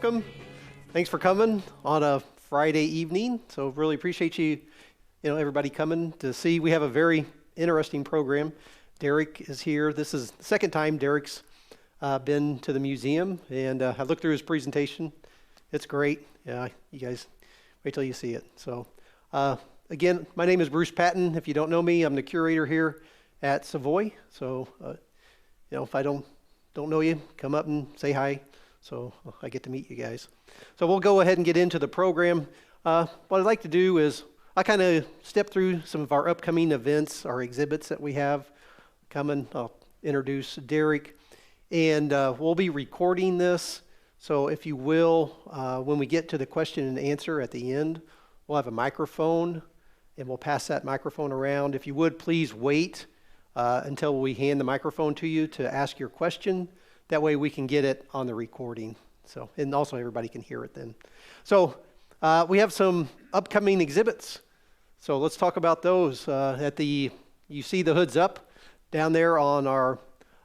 welcome. Thanks for coming on a Friday evening. So really appreciate everybody coming to see. We have a very interesting program. Derek is here. This is the second time Derek's been to the museum, and I looked through his presentation. It's great. Yeah, you guys wait till you see it. So again, my name is Bruce Patton. If you don't know me, I'm the curator here at Savoy. So if I don't know you, come up and say hi. So I get to meet you guys. So we'll go ahead and get into the program. What I'd like to do is I kind of step through some of our upcoming events, our exhibits that we have coming. I'll introduce Derek, and we'll be recording this. So if you will, when we get to the question and answer at the end, we'll have a microphone, and we'll pass that microphone around. If you would, please wait until we hand the microphone to you to ask your question. That way we can get it on the recording. So, and also everybody can hear it then. So we have some upcoming exhibits. So let's talk about those. You see the hoods up down there on our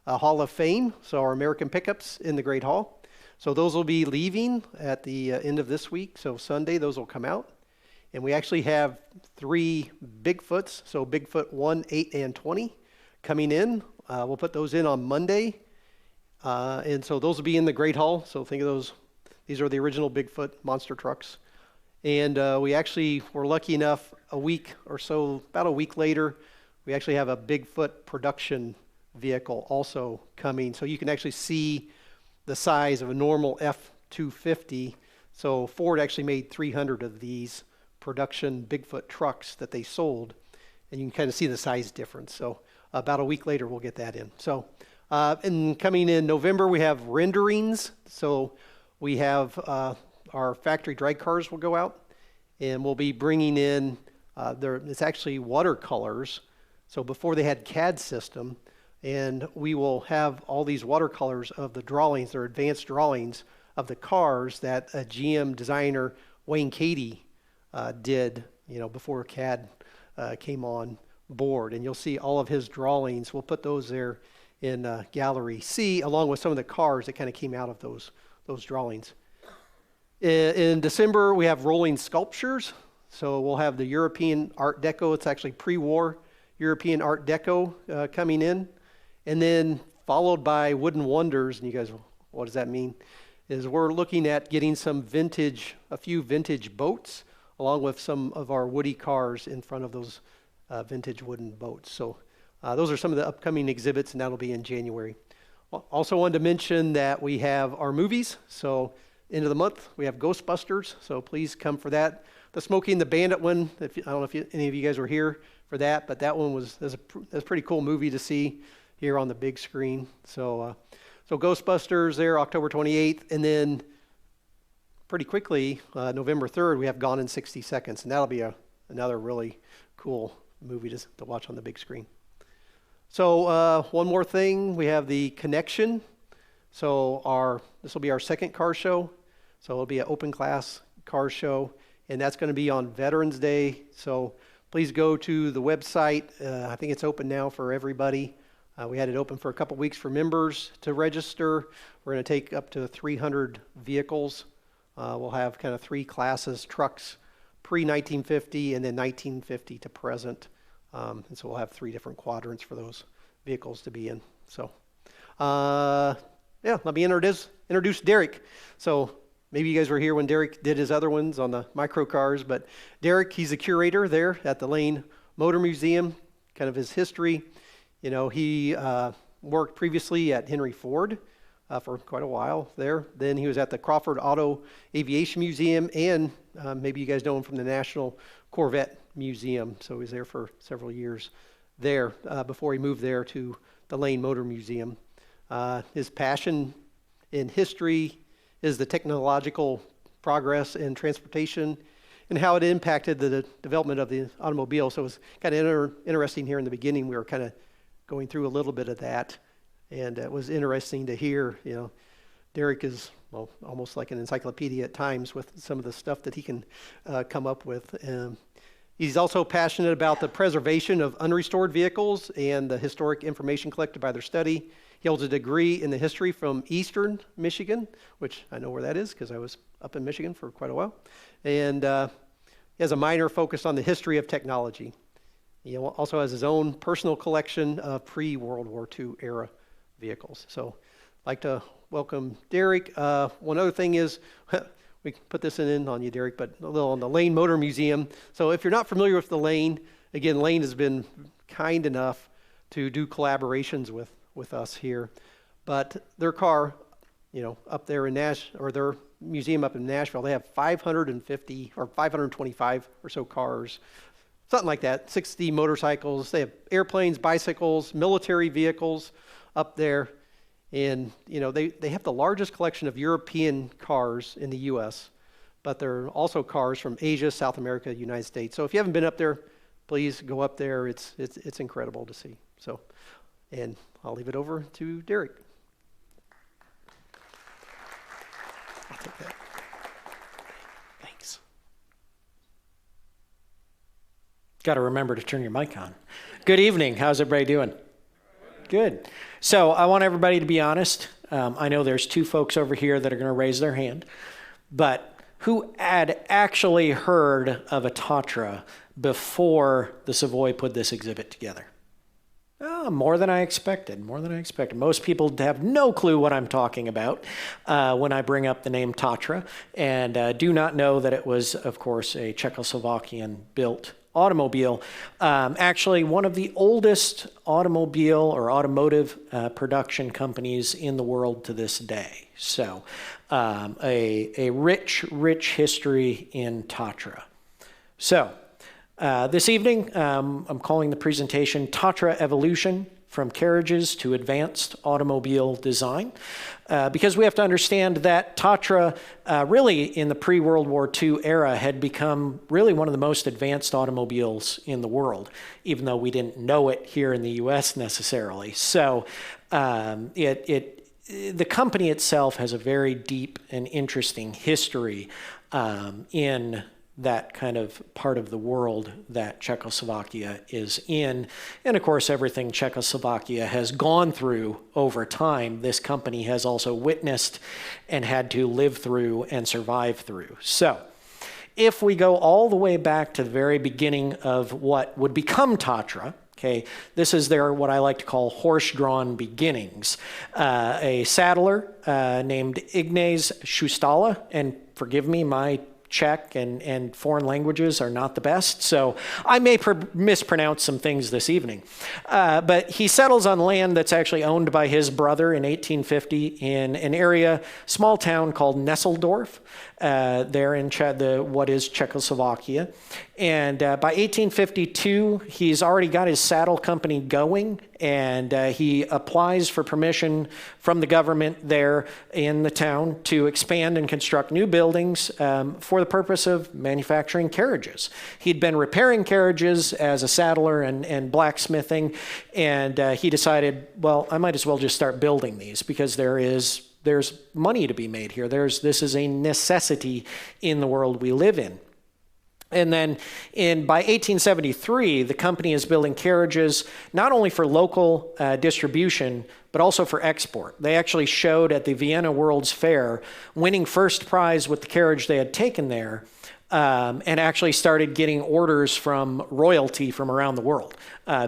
Hall of Fame. So our American pickups in the Great Hall. So those will be leaving at the end of this week. So Sunday, those will come out. And we actually have 3 Bigfoots. So Bigfoot 1, 8, and 20 coming in. We'll put those in on Monday. And so those will be in the Great Hall. So think of those. These are the original Bigfoot monster trucks. And we actually were lucky enough a week or so, about a week later, we actually have a Bigfoot production vehicle also coming. So you can actually see the size of a normal F-250. So Ford actually made 300 of these production Bigfoot trucks that they sold. And you can kind of see the size difference. So about a week later, we'll get that in. So. And coming in November, we have renderings. So we have our factory drag cars will go out, and we'll be bringing in, it's actually watercolors. So before they had CAD system, and we will have all these watercolors of the drawings, they're advanced drawings of the cars that a GM designer, Wayne Cady, did, before CAD came on board. And you'll see all of his drawings. We'll put those there in Gallery C, along with some of the cars that kind of came out of those drawings. In December, we have rolling sculptures. So we'll have the European Art Deco. It's actually pre-war European Art Deco coming in. And then followed by Wooden Wonders. And you guys, what does that mean? Is we're looking at getting a few vintage boats, along with some of our Woody cars in front of those vintage wooden boats. So those are some of the upcoming exhibits, and that'll be in January. Also wanted to mention that we have our movies. So end of the month, we have Ghostbusters, so please come for that. The Smokey and the Bandit one, I don't know if any of you guys were here for that, but that one that's a pretty cool movie to see here on the big screen. So Ghostbusters there, October 28th, and then pretty quickly, November 3rd, we have Gone in 60 Seconds, and that'll be another really cool movie to watch on the big screen. So one more thing, we have the Connection. So this will be our second car show. So it'll be an open class car show, and that's going to be on Veterans Day. So please go to the website. I think it's open now for everybody. We had it open for a couple weeks for members to register. We're going to take up to 300 vehicles. We'll have kind of 3 classes, trucks, pre-1950 and then 1950 to present. And so we'll have 3 different quadrants for those vehicles to be in. So, let me introduce Derek. So maybe you guys were here when Derek did his other ones on the micro cars, but Derek, he's a curator there at the Lane Motor Museum, kind of his history. He worked previously at Henry Ford for quite a while there. Then he was at the Crawford Auto Aviation Museum, and maybe you guys know him from the National Corvette Museum. So he was there for several years there before he moved there to the Lane Motor Museum. His passion in history is the technological progress in transportation and how it impacted the development of the automobile. So it was kind of interesting here in the beginning. We were kind of going through a little bit of that, and it was interesting to hear, Derek is almost like an encyclopedia at times with some of the stuff that he can come up with. He's also passionate about the preservation of unrestored vehicles and the historic information collected by their study. He holds a degree in the history from Eastern Michigan, which I know where that is because I was up in Michigan for quite a while. And he has a minor focused on the history of technology. He also has his own personal collection of pre-World War II era vehicles. So I'd like to welcome Derek. One other thing is, we can put this in on you, Derek, but a little on the Lane Motor Museum. So if you're not familiar with the Lane, again, Lane has been kind enough to do collaborations with us here. But their car, up there in or their museum up in Nashville, they have 550 or 525 or so cars, something like that, 60 motorcycles. They have airplanes, bicycles, military vehicles up there. And, they have the largest collection of European cars in the U.S., but there are also cars from Asia, South America, United States. So if you haven't been up there, please go up there. It's incredible to see. So, and I'll leave it over to Derek. I'll take that. Thanks. Got to remember to turn your mic on. Good evening. How's everybody doing? Good. So I want everybody to be honest. I know there's two folks over here that are going to raise their hand, but who had actually heard of a Tatra before the Savoy put this exhibit together? Oh, more than I expected, Most people have no clue what I'm talking about when I bring up the name Tatra, and do not know that it was, of course, a Czechoslovakian-built automobile. Actually, one of the oldest automobile or automotive production companies in the world to this day. So a rich history in Tatra. So this evening, I'm calling the presentation Tatra Evolution, from carriages to advanced automobile design, because we have to understand that Tatra really in the pre-World War II era had become really one of the most advanced automobiles in the world, even though we didn't know it here in the US necessarily. So the company itself has a very deep and interesting history in that kind of part of the world that Czechoslovakia is in. And of course, everything Czechoslovakia has gone through over time, this company has also witnessed and had to live through and survive through. So if we go all the way back to the very beginning of what would become Tatra, okay, this is their, what I like to call horse-drawn beginnings. A saddler named Ignaz Šustala, and forgive me, my Czech and foreign languages are not the best, so I may mispronounce some things this evening. But he settles on land that's actually owned by his brother in 1850 in an area, small town called Nesseldorf, there in what is Czechoslovakia. And by 1852, he's already got his saddle company going, and he applies for permission from the government there in the town to expand and construct new buildings for the purpose of manufacturing carriages. He'd been repairing carriages as a saddler and blacksmithing, and he decided, well, I might as well just start building these because there's money to be made here. This is a necessity in the world we live in. And then by 1873, the company is building carriages not only for local distribution, but also for export. They actually showed at the Vienna World's Fair, winning first prize with the carriage they had taken there, and actually started getting orders from royalty from around the world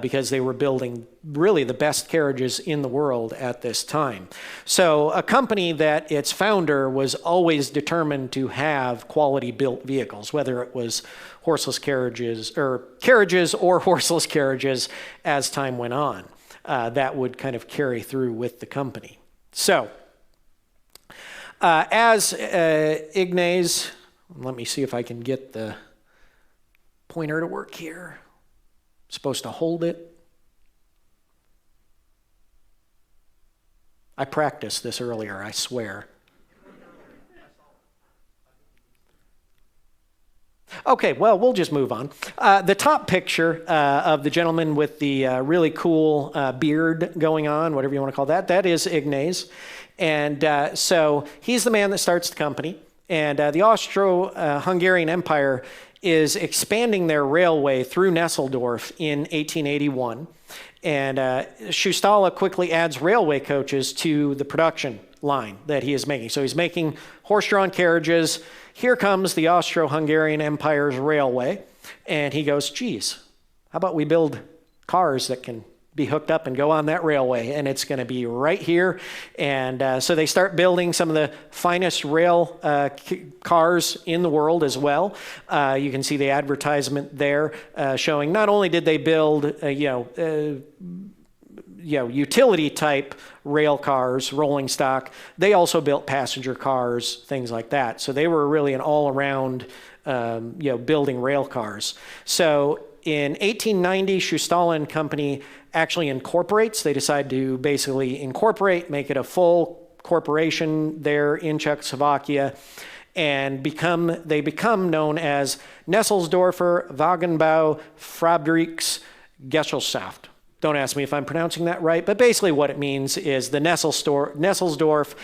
because they were building really the best carriages in the world at this time. So a company that its founder was always determined to have quality built vehicles, whether it was horseless carriages or horseless carriages as time went on. That would kind of carry through with the company. So as Ignaz, let me see if I can get the pointer to work here. I'm supposed to hold it. I practiced this earlier, I swear. Okay, well, we'll just move on. The top picture of the gentleman with the really cool beard going on, whatever you want to call that, that is Ignaz. And so he's the man that starts the company. And the Austro-Hungarian Empire is expanding their railway through Nesseldorf in 1881. And Schustala quickly adds railway coaches to the production line that he is making. So he's making horse-drawn carriages. Here comes the Austro-Hungarian Empire's railway. And he goes, geez, how about we build cars that can be hooked up and go on that railway, and it's going to be right here. And so they start building some of the finest rail cars in the world as well. You can see the advertisement there showing not only did they build utility type rail cars, rolling stock, they also built passenger cars, things like that. So they were really an all-around building rail cars. So in 1890, Schustala and Company actually incorporates. They decide to basically incorporate, make it a full corporation there in Czechoslovakia, and they become known as Nesselsdorfer Wagenbau Fabriksgesellschaft. Don't ask me if I'm pronouncing that right, but basically what it means is the Nesselsdorf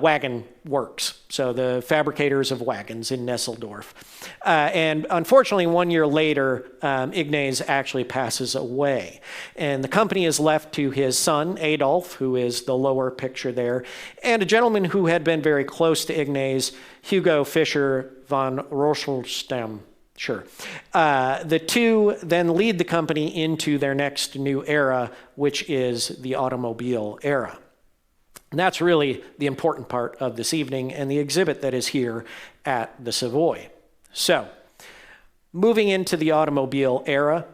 Wagon Works, so the fabricators of wagons in Nesseldorf. And unfortunately, 1 year later, Ignaz actually passes away. And the company is left to his son, Adolf, who is the lower picture there, and a gentleman who had been very close to Ignaz, Hugo Fischer von Roschelstam. Sure. The two then lead the company into their next new era, which is the automobile era. And that's really the important part of this evening and the exhibit that is here at the Savoy. So, moving into the automobile era,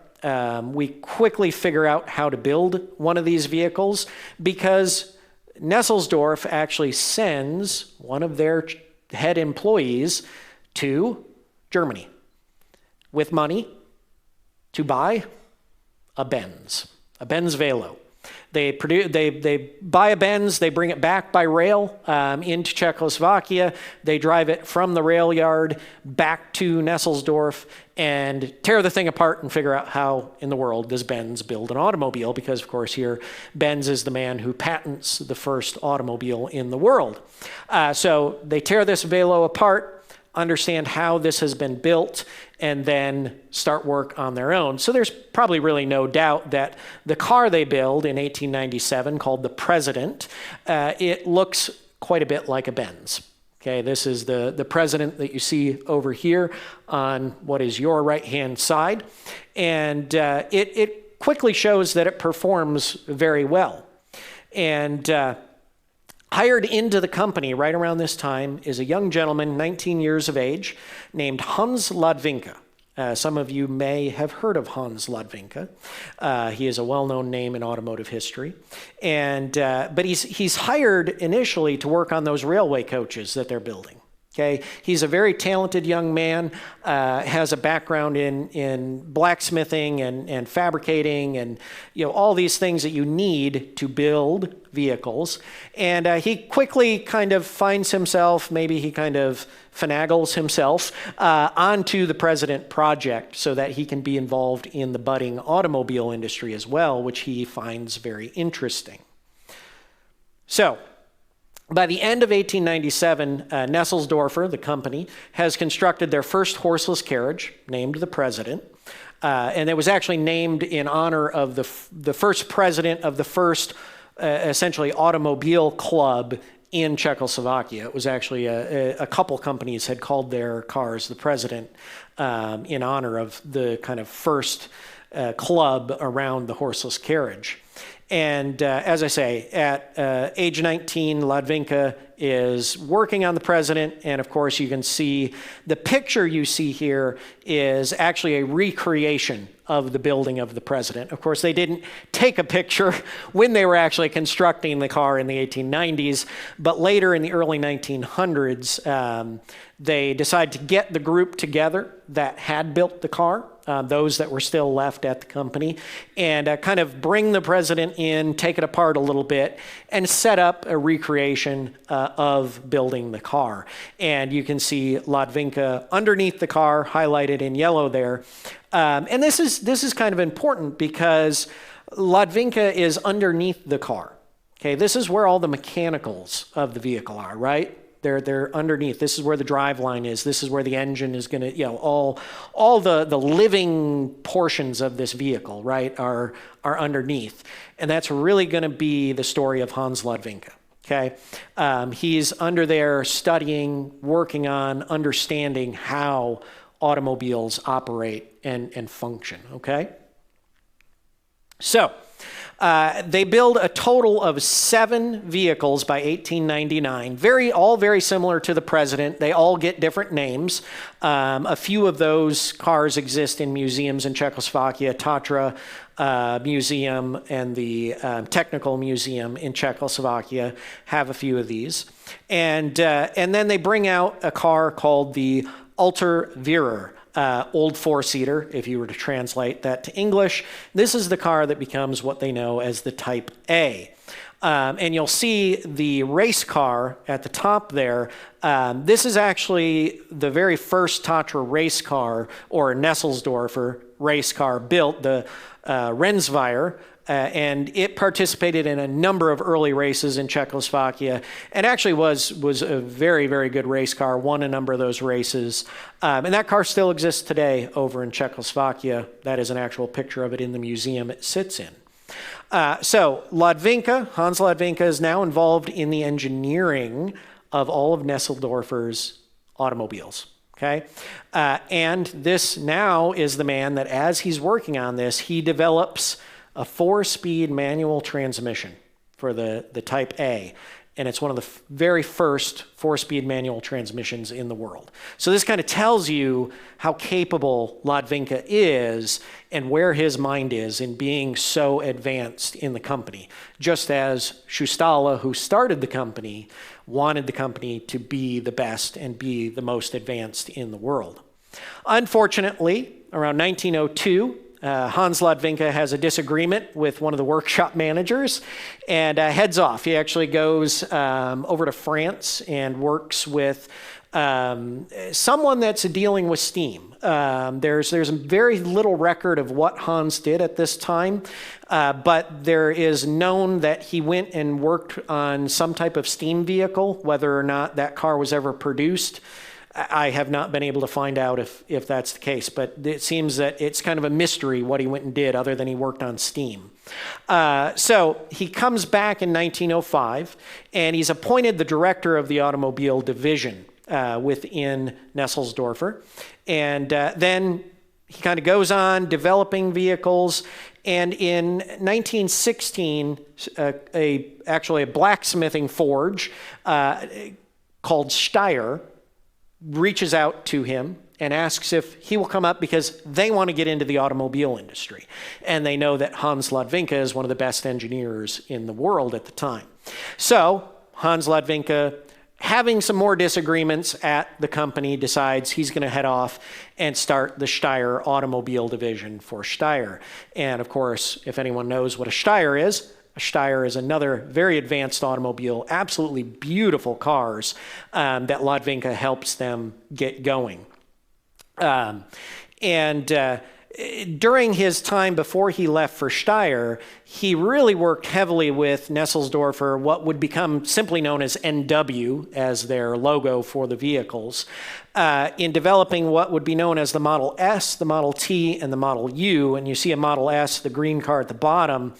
we quickly figure out how to build one of these vehicles because Nesselsdorf actually sends one of their head employees to Germany with money to buy a Benz Velo. They buy a Benz, they bring it back by rail into Czechoslovakia. They drive it from the rail yard back to Nesselsdorf and tear the thing apart and figure out how in the world does Benz build an automobile, because of course here Benz is the man who patents the first automobile in the world. So they tear this Velo apart, understand how this has been built, and then start work on their own. So there's probably really no doubt that the car they build in 1897, called the President, it looks quite a bit like a Benz. Okay, this is the President that you see over here on what is your right-hand side. And it quickly shows that it performs very well. And hired into the company right around this time is a young gentleman, 19 years of age, named Hans Ledwinka. Some of you may have heard of Hans Ledwinka. He is a well-known name in automotive history. But he's hired initially to work on those railway coaches that they're building. Okay, he's a very talented young man, has a background in blacksmithing and fabricating and all these things that you need to build vehicles. And he quickly kind of finds himself, maybe he kind of finagles himself onto the President project so that he can be involved in the budding automobile industry as well, which he finds very interesting. So, by the end of 1897, Nesselsdorfer, the company, has constructed their first horseless carriage, named the President. And it was actually named in honor of the first president of the first, essentially, automobile club in Czechoslovakia. It was actually a couple companies had called their cars the President in honor of the kind of first club around the horseless carriage. And as I say, at age 19, Ledwinka is working on the President. And of course, you can see the picture you see here is actually a recreation of the building of the President. Of course, they didn't take a picture when they were actually constructing the car in the 1890s, but later in the early 1900s, they decided to get the group together that had built the car, those that were still left at the company, and kind of bring the President in, take it apart a little bit, and set up a recreation of building the car. And you can see Ledwinka underneath the car, highlighted in yellow there. And this is kind of important because Ledwinka is underneath the car. Okay, this is where all the mechanicals of the vehicle are, right? They're underneath. This is where the drive line is. This is where the engine is going to, all the living portions of this vehicle, right, are underneath. And that's really going to be the story of Hans Ledwinka. Okay, he's under there studying, working on, understanding how automobiles operate and function. Okay, so they build a total of 7 vehicles by 1899. All very similar to the President. They all get different names. A few of those cars exist in museums in Czechoslovakia. Tatra Museum and the Technical Museum in Czechoslovakia have a few of these. And then they bring out a car called the Alter Verer, old 4-seater, if you were to translate that to English. This is the car that becomes what they know as the Type A. And you'll see the race car at the top there. This is actually the very first Tatra race car, or Nesselsdorfer race car built, the Rennzweier, and it participated in a number of early races in Czechoslovakia, and actually was a very, very good race car, won a number of those races. And that car still exists today over in Czechoslovakia. That is an actual picture of it in the museum it sits in. So Ledwinka, Hans Ledwinka, is now involved in the engineering of all of Nesselsdorfer's automobiles. Okay, and this now is the man that, as he's working on this, he develops a 4-speed manual transmission for the Type A. And it's one of the very first 4-speed manual transmissions in the world. So this kind of tells you how capable Ledwinka is and where his mind is in being so advanced in the company. Just as Schustala, who started the company, wanted the company to be the best and be the most advanced in the world. Unfortunately, around 1902, Hans Ledwinka has a disagreement with one of the workshop managers and heads off. He actually goes over to France and works with someone that's dealing with steam. There's very little record of what Hans did at this time, but there is known that he went and worked on some type of steam vehicle. Whether or not that car was ever produced, I have not been able to find out if that's the case, but it seems that it's kind of a mystery what he went and did, other than he worked on steam. So he comes back in 1905, and he's appointed the director of the automobile division within Nesselsdorfer. And then he kind of goes on developing vehicles. And in 1916, actually a blacksmithing forge called Steyr reaches out to him and asks if he will come up because they want to get into the automobile industry. And they know that Hans Ledwinka is one of the best engineers in the world at the time. So Hans Ledwinka, having some more disagreements at the company, decides he's going to head off and start the Steyr automobile division for Steyr. And of course, if anyone knows what a Steyr is, a Steyr is another very advanced automobile, absolutely beautiful cars that Ledwinka helps them get going. During his time before he left for Steyr, he really worked heavily with Nesselsdorfer, what would become simply known as NW as their logo for the vehicles, in developing what would be known as the Model S, the Model T, and the Model U. And you see a Model S, the green car at the bottom,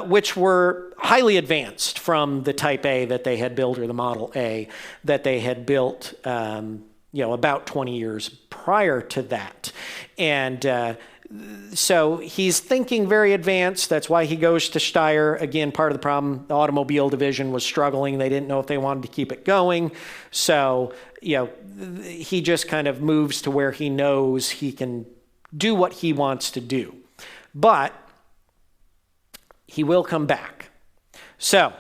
which were highly advanced from the Type A that they had built, or the Model A that they had built about 20 years prior to that. And so he's thinking very advanced. That's why he goes to Steyr. Again, part of the problem, the automobile division was struggling. They didn't know if they wanted to keep it going. So, he just kind of moves to where he knows he can do what he wants to do. But he will come back. So,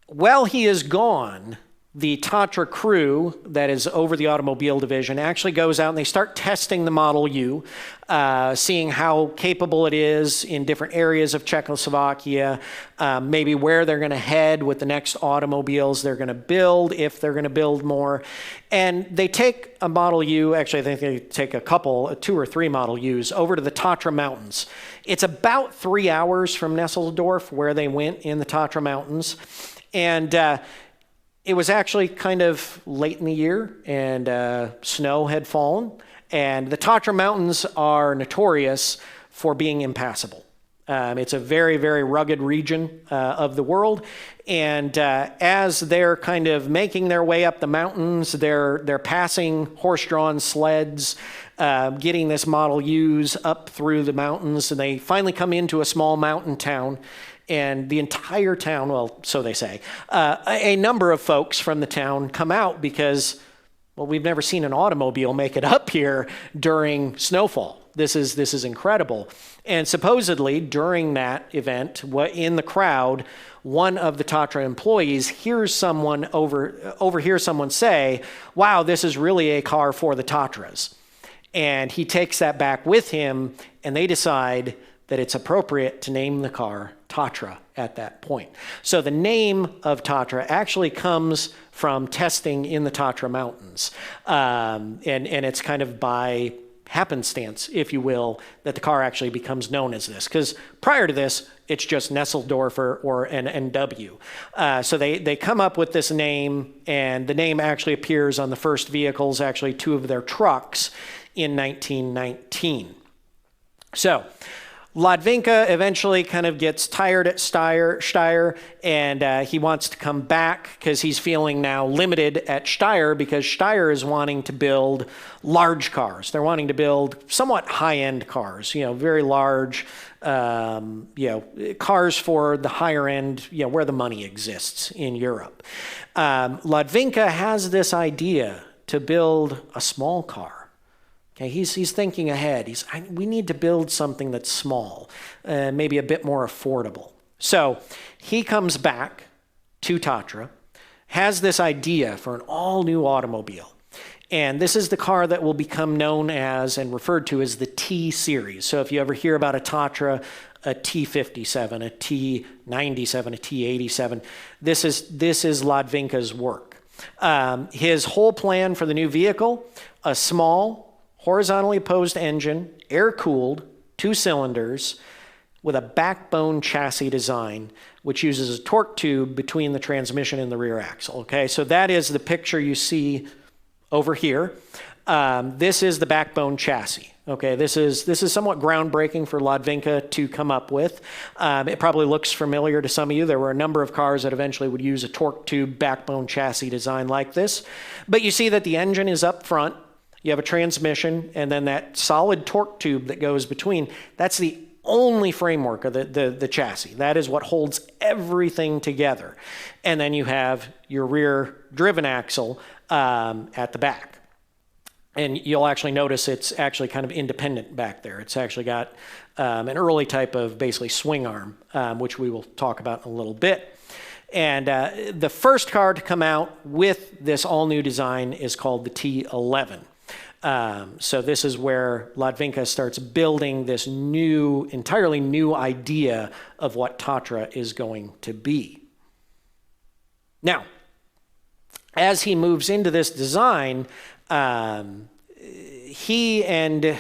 while he is gone, the Tatra crew that is over the automobile division actually goes out and they start testing the Model U, seeing how capable it is in different areas of Czechoslovakia, maybe where they're going to head with the next automobiles they're going to build, if they're going to build more. And they take a Model U, actually I think they take a couple, 2 or 3 Model Us, over to the Tatra Mountains. It's about 3 hours from Nesselsdorf, where they went in the Tatra Mountains. And It was actually kind of late in the year, and snow had fallen. And the Tatra Mountains are notorious for being impassable. It's a very, very rugged region of the world. And as they're kind of making their way up the mountains, they're passing horse-drawn sleds, getting this Model U's up through the mountains, and they finally come into a small mountain town. And the entire town, well, so they say, a number of folks from the town come out because, well, we've never seen an automobile make it up here during snowfall. This is incredible. And supposedly during that event, in the crowd, one of the Tatra employees hears someone overhears someone say, "Wow, this is really a car for the Tatras." And he takes that back with him, and they decide that it's appropriate to name the car Tatra at that point. So the name of Tatra actually comes from testing in the Tatra Mountains. And it's kind of by happenstance, if you will, that the car actually becomes known as this. Because prior to this, it's just Nesseldorfer or an NW. So they come up with this name, and the name actually appears on the first vehicles, actually 2 of their trucks, in 1919. So Ledwinka eventually kind of gets tired at Steyr, and he wants to come back because he's feeling now limited at Steyr, because Steyr is wanting to build large cars. They're wanting to build somewhat high-end cars, very large, cars for the higher end, where the money exists in Europe. Ledwinka has this idea to build a small car. Okay, he's thinking ahead. We need to build something that's small, maybe a bit more affordable. So he comes back to Tatra, has this idea for an all-new automobile. And this is the car that will become known as and referred to as the T series. So if you ever hear about a Tatra, a T57, a T97, a T87, this is Ledwinka's work. His whole plan for the new vehicle, a small, horizontally opposed engine, air-cooled, 2 cylinders, with a backbone chassis design, which uses a torque tube between the transmission and the rear axle. Okay, so that is the picture you see over here. This is the backbone chassis. Okay, this is somewhat groundbreaking for Ledwinka to come up with. It probably looks familiar to some of you. There were a number of cars that eventually would use a torque tube backbone chassis design like this. But you see that the engine is up front. You have a transmission, and then that solid torque tube that goes between, that's the only framework of the chassis. That is what holds everything together. And then you have your rear driven axle at the back. And you'll actually notice it's actually kind of independent back there. It's actually got an early type of basically swing arm, which we will talk about in a little bit. And the first car to come out with this all-new design is called the T11. So this is where Ledwinka starts building this entirely new idea of what Tatra is going to be. Now, as he moves into this design, he and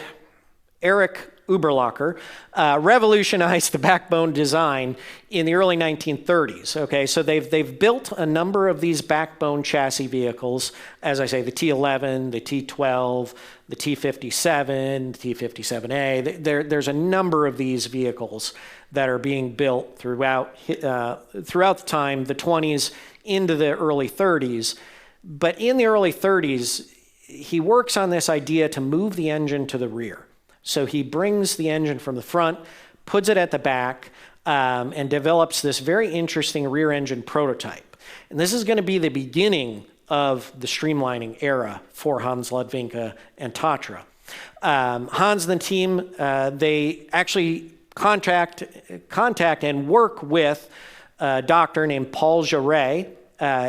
Erich Überlacher revolutionized the backbone design in the early 1930s. Okay, so they've built a number of these backbone chassis vehicles. As I say, the T11, the T12, the T57, the T57A. There's a number of these vehicles that are being built throughout the time, the 20s into the early 30s. But in the early 30s, he works on this idea to move the engine to the rear. So he brings the engine from the front, puts it at the back, and develops this very interesting rear engine prototype. And this is going to be the beginning of the streamlining era for Hans Ledwinka and Tatra. Hans and the team, they actually contact and work with a doctor named Paul Jarret.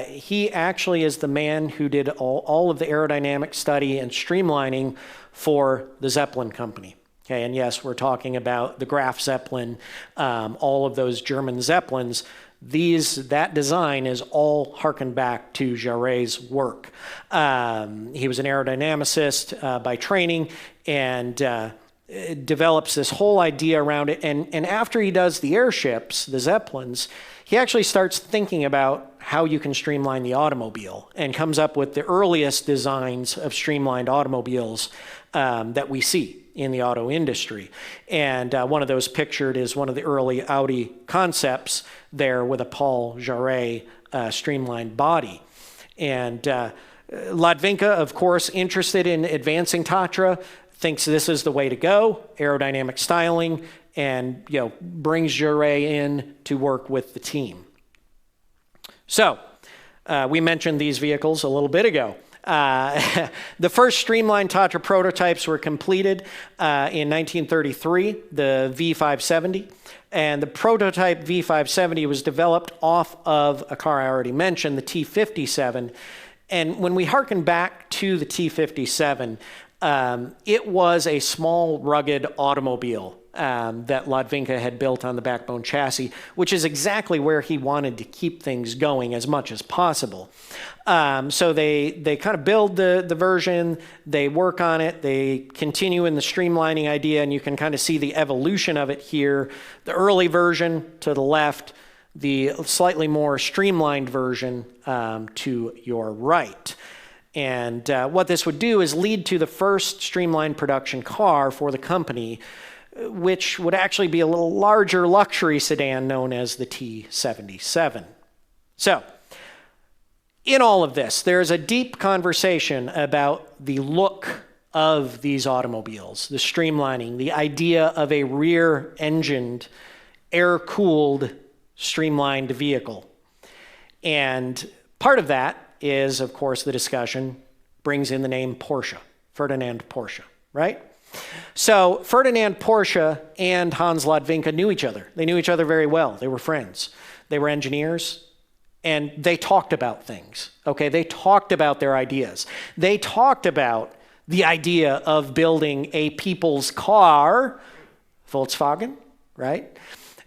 He actually is the man who did all of the aerodynamic study and streamlining for the Zeppelin company. Okay, and yes, we're talking about the Graf Zeppelin, all of those German Zeppelins. That design is all harkened back to Jarret's work. He was an aerodynamicist by training, and develops this whole idea around it. And after he does the airships, the Zeppelins, he actually starts thinking about how you can streamline the automobile and comes up with the earliest designs of streamlined automobiles that we see in the auto industry. And one of those pictured is one of the early Audi concepts there with a Paul Jarret streamlined body. And Ledwinka, of course, interested in advancing Tatra, thinks this is the way to go, aerodynamic styling, and brings Jarret in to work with the team. So we mentioned these vehicles a little bit ago. The first streamlined Tatra prototypes were completed in 1933, the V570. And the prototype V570 was developed off of a car I already mentioned, the T57. And when we harken back to the T57, it was a small, rugged automobile that Ledwinka had built on the backbone chassis, which is exactly where he wanted to keep things going as much as possible. So they kind of build the version, they work on it, they continue in the streamlining idea, and you can kind of see the evolution of it here. The early version to the left, the slightly more streamlined version to your right. And what this would do is lead to the first streamlined production car for the company, which would actually be a little larger luxury sedan known as the T77. So, in all of this, there's a deep conversation about the look of these automobiles, the streamlining, the idea of a rear-engined, air-cooled, streamlined vehicle. And part of that is, of course, the discussion brings in the name Porsche, Ferdinand Porsche, right? So Ferdinand Porsche and Hans Ledwinka knew each other. They knew each other very well. They were friends. They were engineers, and they talked about things, okay? They talked about their ideas. They talked about the idea of building a people's car, Volkswagen, right?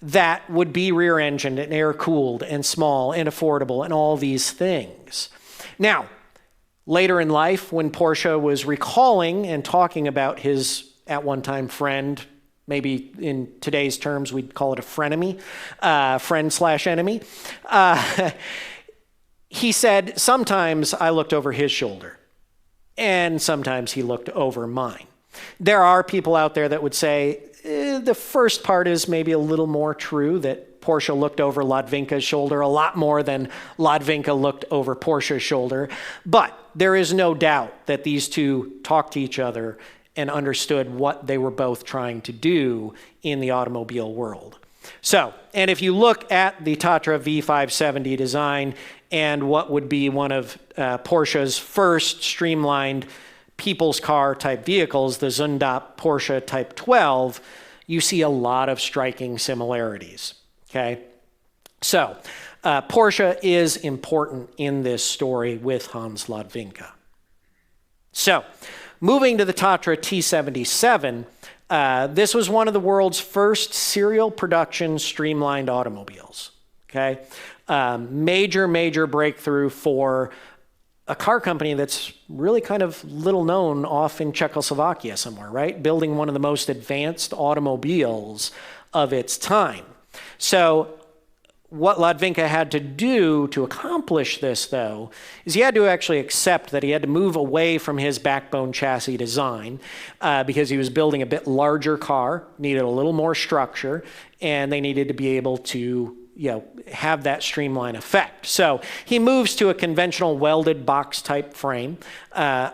That would be rear-engined and air-cooled and small and affordable and all these things. Now, later in life, when Porsche was recalling and talking about his, at one time, friend, maybe in today's terms, we'd call it a frenemy, friend/enemy, he said, sometimes I looked over his shoulder, and sometimes he looked over mine. There are people out there that would say, the first part is maybe a little more true, that Porsche looked over Ledwinka's shoulder a lot more than Ledwinka looked over Porsche's shoulder. But there is no doubt that these two talked to each other and understood what they were both trying to do in the automobile world. So, and if you look at the Tatra V570 design and what would be one of Porsche's first streamlined people's car type vehicles, the Zündapp Porsche Type 12, you see a lot of striking similarities, okay? So, Porsche is important in this story with Hans Ledwinka. So, moving to the Tatra T77, this was one of the world's first serial production streamlined automobiles, okay? Major breakthrough for a car company that's really kind of little known off in Czechoslovakia somewhere, right? Building one of the most advanced automobiles of its time. So what Ledwinka had to do to accomplish this, though, is he had to actually accept that he had to move away from his backbone chassis design because he was building a bit larger car, needed a little more structure, and they needed to be able to have that streamline effect. So he moves to a conventional welded box type frame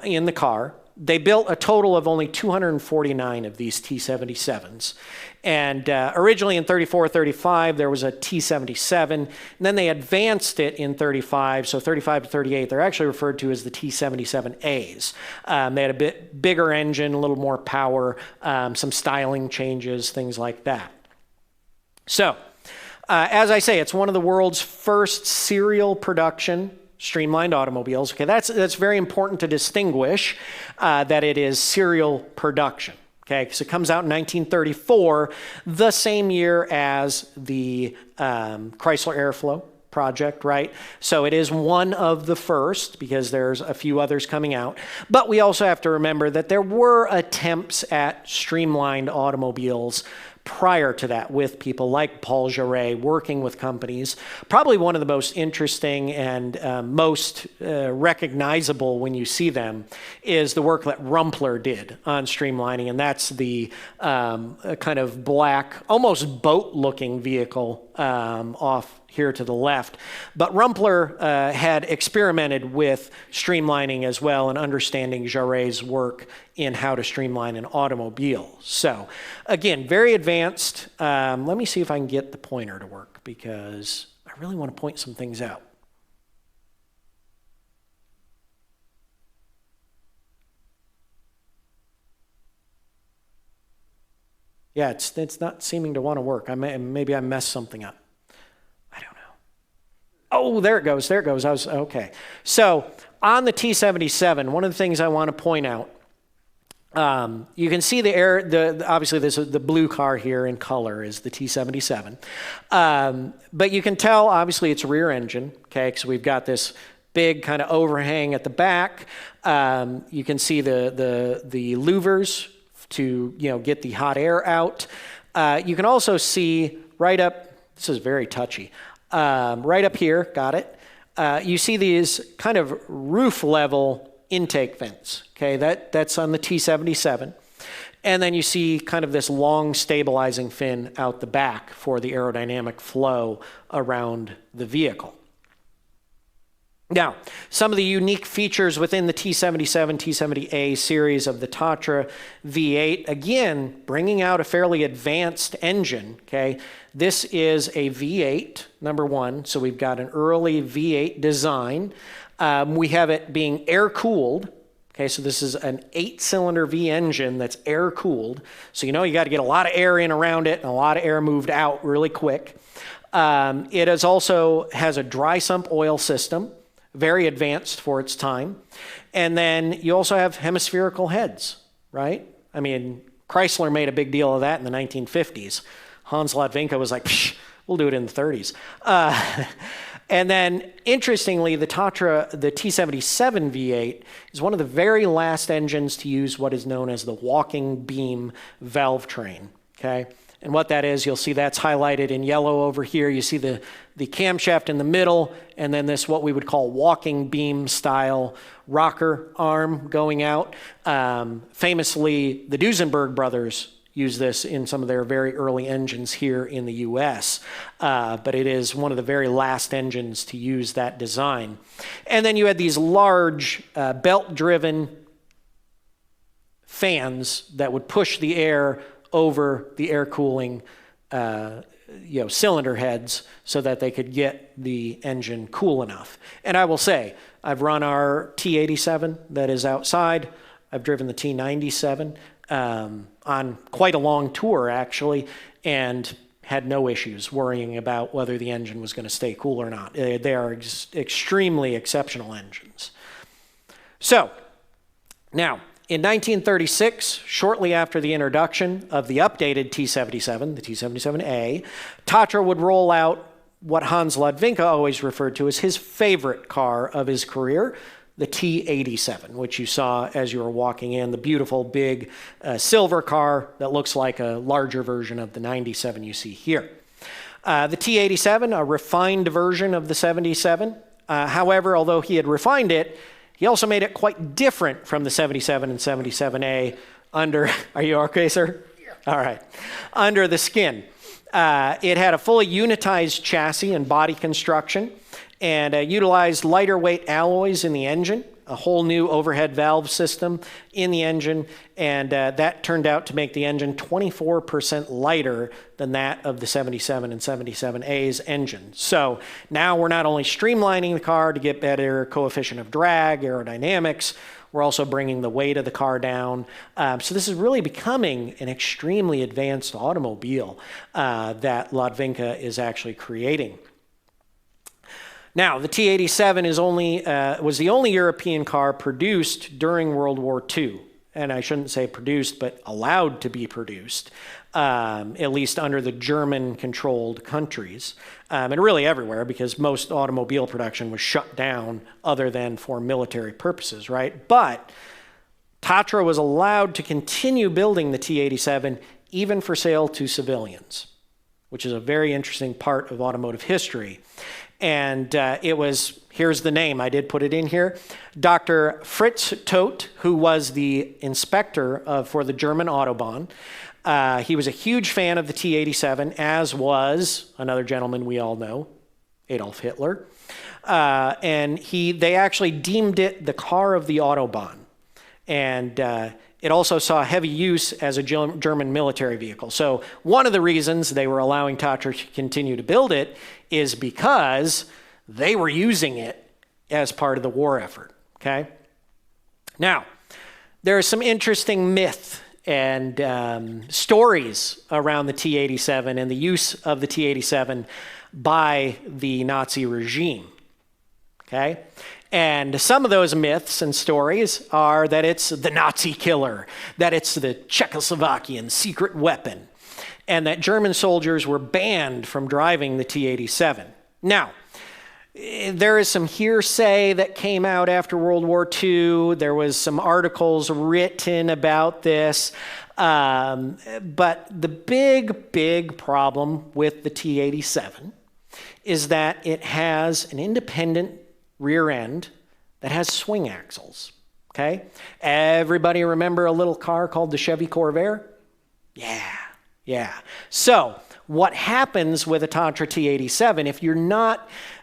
in the car. They built a total of only 249 of these T77s. And originally in 34, 35, there was a T77. And then they advanced it in 35. So 35 to 38, they're actually referred to as the T77As. They had a bit bigger engine, a little more power, some styling changes, things like that. So, as I say, it's one of the world's first serial production streamlined automobiles. Okay, that's very important to distinguish that it is serial production. Okay, so it comes out in 1934, the same year as the Chrysler Airflow project, right? So it is one of the first because there's a few others coming out. But we also have to remember that there were attempts at streamlined automobiles prior to that with people like Paul Jarret working with companies. Probably one of the most interesting and most recognizable when you see them is the work that Rumpler did on streamlining, and that's the kind of black, almost boat-looking vehicle off here to the left. But Rumpler had experimented with streamlining as well and understanding Jarret's work in how to streamline an automobile. So again, very advanced. Let me see if I can get the pointer to work because I really want to point some things out. Yeah, it's not seeming to want to work. Maybe I messed something up. I don't know. Oh, there it goes. There it goes. Okay. So on the T77, one of the things I want to point out, you can see obviously this is the blue car here in color is the T77. But you can tell, obviously, it's rear engine, okay, because we've got this big kind of overhang at the back. You can see the louvers to get the hot air out. You can also see right up, this is very touchy, right up here, got it. You see these kind of roof level intake vents, okay, that's on the T77. And then you see kind of this long stabilizing fin out the back for the aerodynamic flow around the vehicle. Now, some of the unique features within the T77, T70A series of the Tatra V8, again, bringing out a fairly advanced engine, okay? This is a V8, number one, so we've got an early V8 design. We have it being air-cooled, okay? So this is an 8-cylinder V engine that's air-cooled. So you got to get a lot of air in around it and a lot of air moved out really quick. It also has a dry sump oil system, very advanced for its time. And then you also have hemispherical heads, right? I mean, Chrysler made a big deal of that in the 1950s. Hans Ledwinka was like, we'll do it in the 30s. And then, interestingly, the Tatra, the T77 V8 is one of the very last engines to use what is known as the walking beam valve train, okay? And what that is, you'll see that's highlighted in yellow over here. You see the camshaft in the middle, and then this what we would call walking beam style rocker arm going out. Famously, the Duesenberg brothers use this in some of their very early engines here in the US. But it is one of the very last engines to use that design. And then you had these large belt-driven fans that would push the air over the air cooling cylinder heads so that they could get the engine cool enough. And I will say, I've run our T87 that is outside. I've driven the T97 on quite a long tour, actually, and had no issues worrying about whether the engine was going to stay cool or not. They are extremely exceptional engines. So, now, in 1936, shortly after the introduction of the updated T77, the T77A, Tatra would roll out what Hans Ledwinka always referred to as his favorite car of his career, the T87, which you saw as you were walking in, the beautiful big silver car that looks like a larger version of the 97 you see here. The T87, a refined version of the 77. However, although he had refined it, he also made it quite different from the 77 and 77A under, are you okay, sir? Yeah. All right. Under the skin. It had a fully unitized chassis and body construction and utilized lighter weight alloys in the engine, a whole new overhead valve system in the engine, and that turned out to make the engine 24% lighter than that of the 77 and 77A's engine. So now we're not only streamlining the car to get better coefficient of drag, aerodynamics, we're also bringing the weight of the car down. So this is really becoming an extremely advanced automobile that Ledwinka is actually creating. Now, the T87 was the only European car produced during World War II. and I shouldn't say produced, but allowed to be produced, at least under the German-controlled countries, and really everywhere, because most automobile production was shut down other than for military purposes, right? But Tatra was allowed to continue building the T87 even for sale to civilians, which is a very interesting part of automotive history. And it was, here's the name, I did put it in here, Dr. Fritz Todt, who was the inspector for the German Autobahn. He was a huge fan of the T87, as was another gentleman we all know, Adolf Hitler. And they actually deemed it the car of the Autobahn. And it also saw heavy use as a German military vehicle. So one of the reasons they were allowing Tatra to continue to build it is because they were using it as part of the war effort, okay? Now, there are some interesting myth and stories around the T87 and the use of the T87 by the Nazi regime, okay? And some of those myths and stories are that it's the Nazi killer, that it's the Czechoslovakian secret weapon, and that German soldiers were banned from driving the T87. Now, there is some hearsay that came out after World War II. There was some articles written about this. But the big problem with the T87 is that it has an independent rear end that has swing axles, okay? Everybody remember a little car called the Chevy Corvair? Yeah. So what happens with a Tatra T87,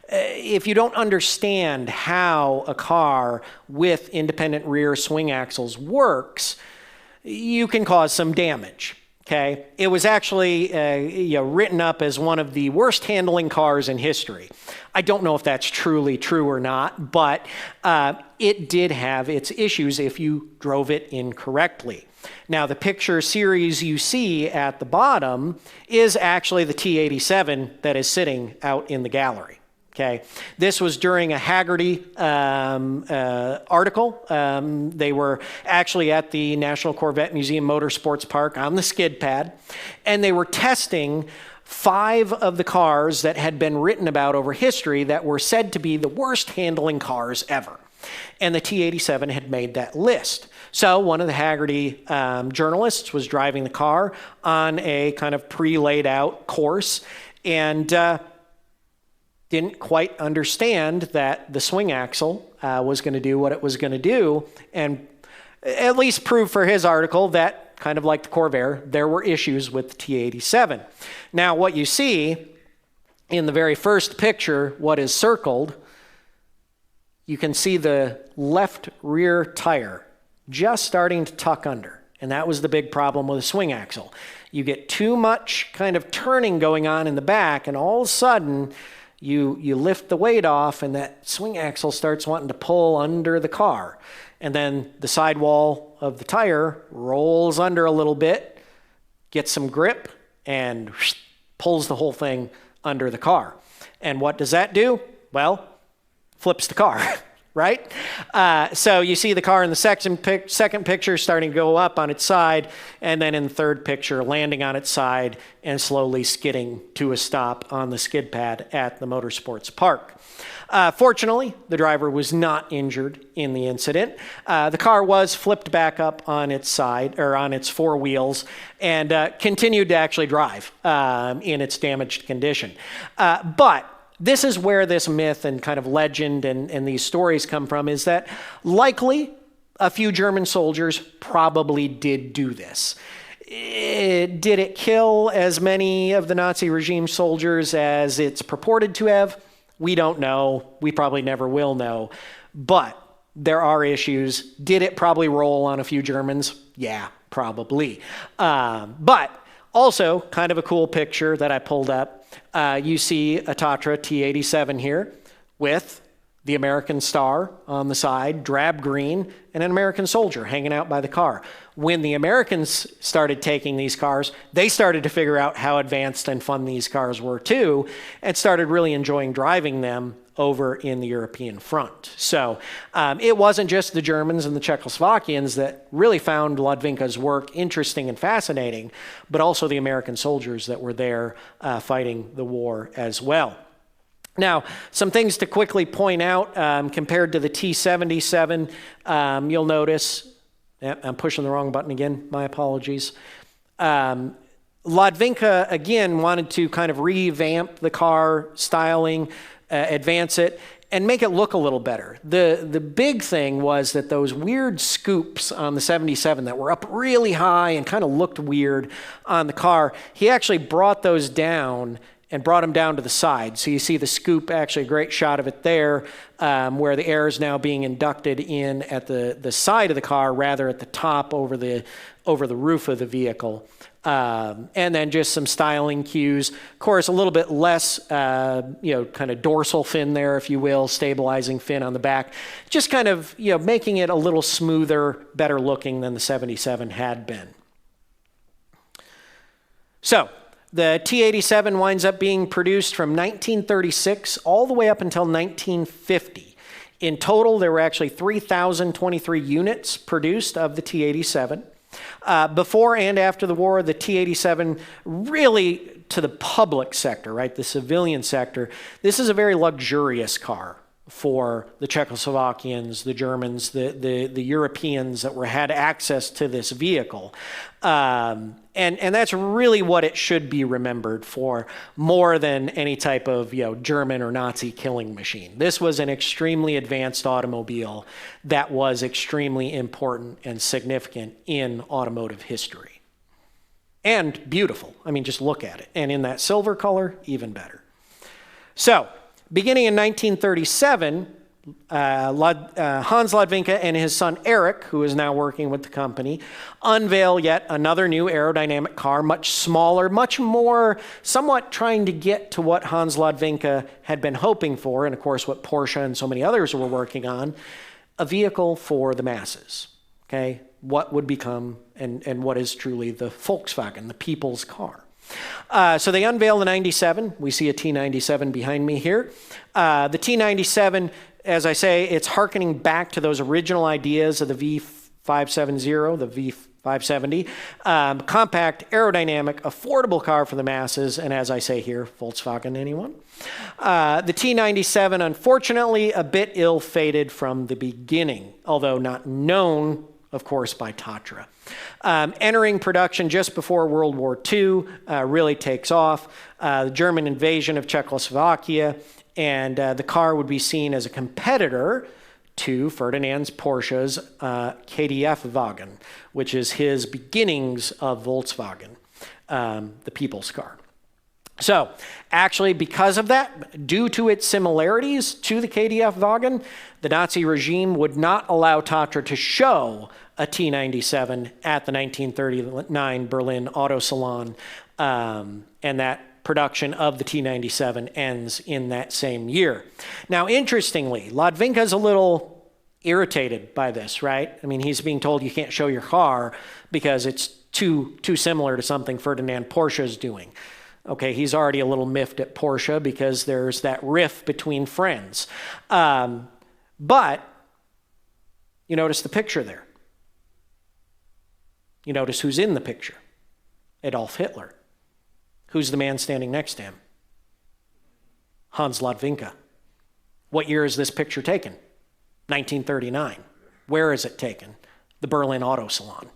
if you don't understand how a car with independent rear swing axles works, you can cause some damage. Okay, it was actually written up as one of the worst handling cars in history. I don't know if that's truly true or not, but it did have its issues if you drove it incorrectly. Now, the picture series you see at the bottom is actually the T87 that is sitting out in the gallery. Okay, this was during a Haggerty article. They were actually at the National Corvette Museum Motorsports Park on the skid pad, and they were testing 5 of the cars that had been written about over history that were said to be the worst handling cars ever. And the T87 had made that list. So one of the Haggerty journalists was driving the car on a kind of pre-laid out course, and didn't quite understand that the swing axle was going to do what it was going to do, and at least prove for his article that, kind of like the Corvair, there were issues with the T87. Now, what you see in the very first picture, what is circled, you can see the left rear tire just starting to tuck under, and that was the big problem with the swing axle. You get too much kind of turning going on in the back, and all of a sudden, you lift the weight off, and that swing axle starts wanting to pull under the car. And then the sidewall of the tire rolls under a little bit, gets some grip, and pulls the whole thing under the car. And what does that do? Well, flips the car, right? So you see the car in the second picture starting to go up on its side, and then in the third picture landing on its side and slowly skidding to a stop on the skid pad at the motorsports park. Fortunately, the driver was not injured in the incident. The car was flipped back up on its side, or on its 4 wheels, and continued to actually drive in its damaged condition. But this is where this myth and kind of legend and these stories come from, is that likely a few German soldiers probably did do this. Did it kill as many of the Nazi regime soldiers as it's purported to have? We don't know. We probably never will know. But there are issues. Did it probably roll on a few Germans? Yeah, probably. But also, kind of a cool picture that I pulled up. You see a Tatra T87 here with the American star on the side, drab green, and an American soldier hanging out by the car. When the Americans started taking these cars, they started to figure out how advanced and fun these cars were too, and started really enjoying driving them over in the European front. So it wasn't just the Germans and the Czechoslovakians that really found Ledwinka's work interesting and fascinating, but also the American soldiers that were there fighting the war as well. Now, some things to quickly point out compared to the T77, you'll notice, I'm pushing the wrong button again, my apologies. Ledwinka, again, wanted to kind of revamp the car styling, advance it, and make it look a little better. The big thing was that those weird scoops on the 77 that were up really high and kind of looked weird on the car, he actually brought those down and brought them down to the side. So you see the scoop, actually a great shot of it there, where the air is now being inducted in at the side of the car rather at the top over the roof of the vehicle. And then just some styling cues. Of course, a little bit less, kind of dorsal fin there, if you will, stabilizing fin on the back. Just kind of, making it a little smoother, better looking than the 77 had been. So, the T87 winds up being produced from 1936 all the way up until 1950. In total, there were actually 3,023 units produced of the T87. Before and after the war, the T87 really, to the public sector, right, the civilian sector, this is a very luxurious car for the Czechoslovakians, the Germans, the Europeans that had access to this vehicle. And that's really what it should be remembered for, more than any type of German or Nazi killing machine. This was an extremely advanced automobile that was extremely important and significant in automotive history. And beautiful. I mean, just look at it. And in that silver color, even better. So, beginning in 1937, Hans Ledwinka and his son Eric, who is now working with the company, unveil yet another new aerodynamic car, much smaller, much more, somewhat trying to get to what Hans Ledwinka had been hoping for, and of course what Porsche and so many others were working on, a vehicle for the masses. Okay, what would become and what is truly the Volkswagen, the people's car. So they unveil the 97. We see a T97 behind me here. The T97, as I say, it's hearkening back to those original ideas of the V570, the V570. Compact, aerodynamic, affordable car for the masses, and as I say here, Volkswagen, anyone? The T97, unfortunately, a bit ill-fated from the beginning, although not known, of course, by Tatra. Entering production just before World War II, really takes off. The German invasion of Czechoslovakia, and the car would be seen as a competitor to Ferdinand Porsche's KDF wagon, which is his beginnings of Volkswagen, the people's car. So, actually, because of that, due to its similarities to the KDF wagon, the Nazi regime would not allow Tatra to show a T97 at the 1939 Berlin Auto Salon, and that production of the T97 ends in that same year. Now, interestingly, Ledwinka's a little irritated by this, right? I mean, he's being told you can't show your car because it's too similar to something Ferdinand Porsche is doing. Okay, he's already a little miffed at Porsche because there's that rift between friends. But you notice the picture there. You notice who's in the picture. Adolf Hitler. Who's the man standing next to him? Hans Ledwinka. What year is this picture taken? 1939. Where is it taken? The Berlin Auto Salon.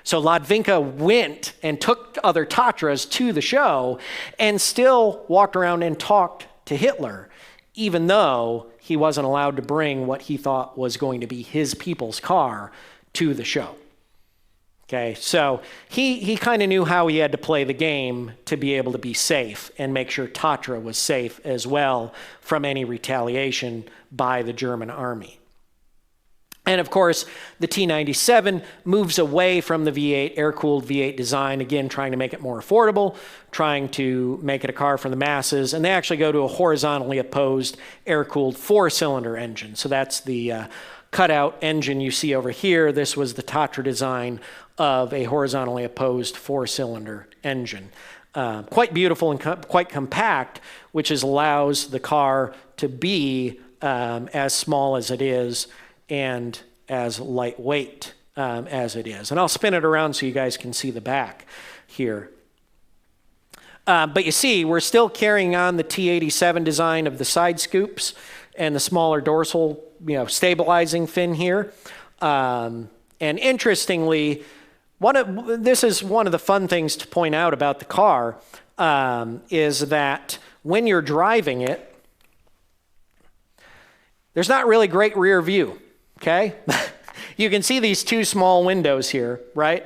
So Ledwinka went and took other Tatras to the show and still walked around and talked to Hitler, even though he wasn't allowed to bring what he thought was going to be his people's car to the show. Okay, so he kind of knew how he had to play the game to be able to be safe and make sure Tatra was safe as well from any retaliation by the German army. And of course, the T97 moves away from the V8, air-cooled V8 design, again, trying to make it more affordable, trying to make it a car for the masses, and they actually go to a horizontally opposed air-cooled four-cylinder engine. So that's the cutout engine you see over here. This was the Tatra design of a horizontally opposed four-cylinder engine. Quite beautiful and quite compact, which allows the car to be as small as it is and as lightweight as it is. And I'll spin it around so you guys can see the back here. But you see, we're still carrying on the T87 design of the side scoops and the smaller dorsal, stabilizing fin here. And interestingly, this is one of the fun things to point out about the car, is that when you're driving it, there's not really great rear view, okay? You can see these two small windows here, right?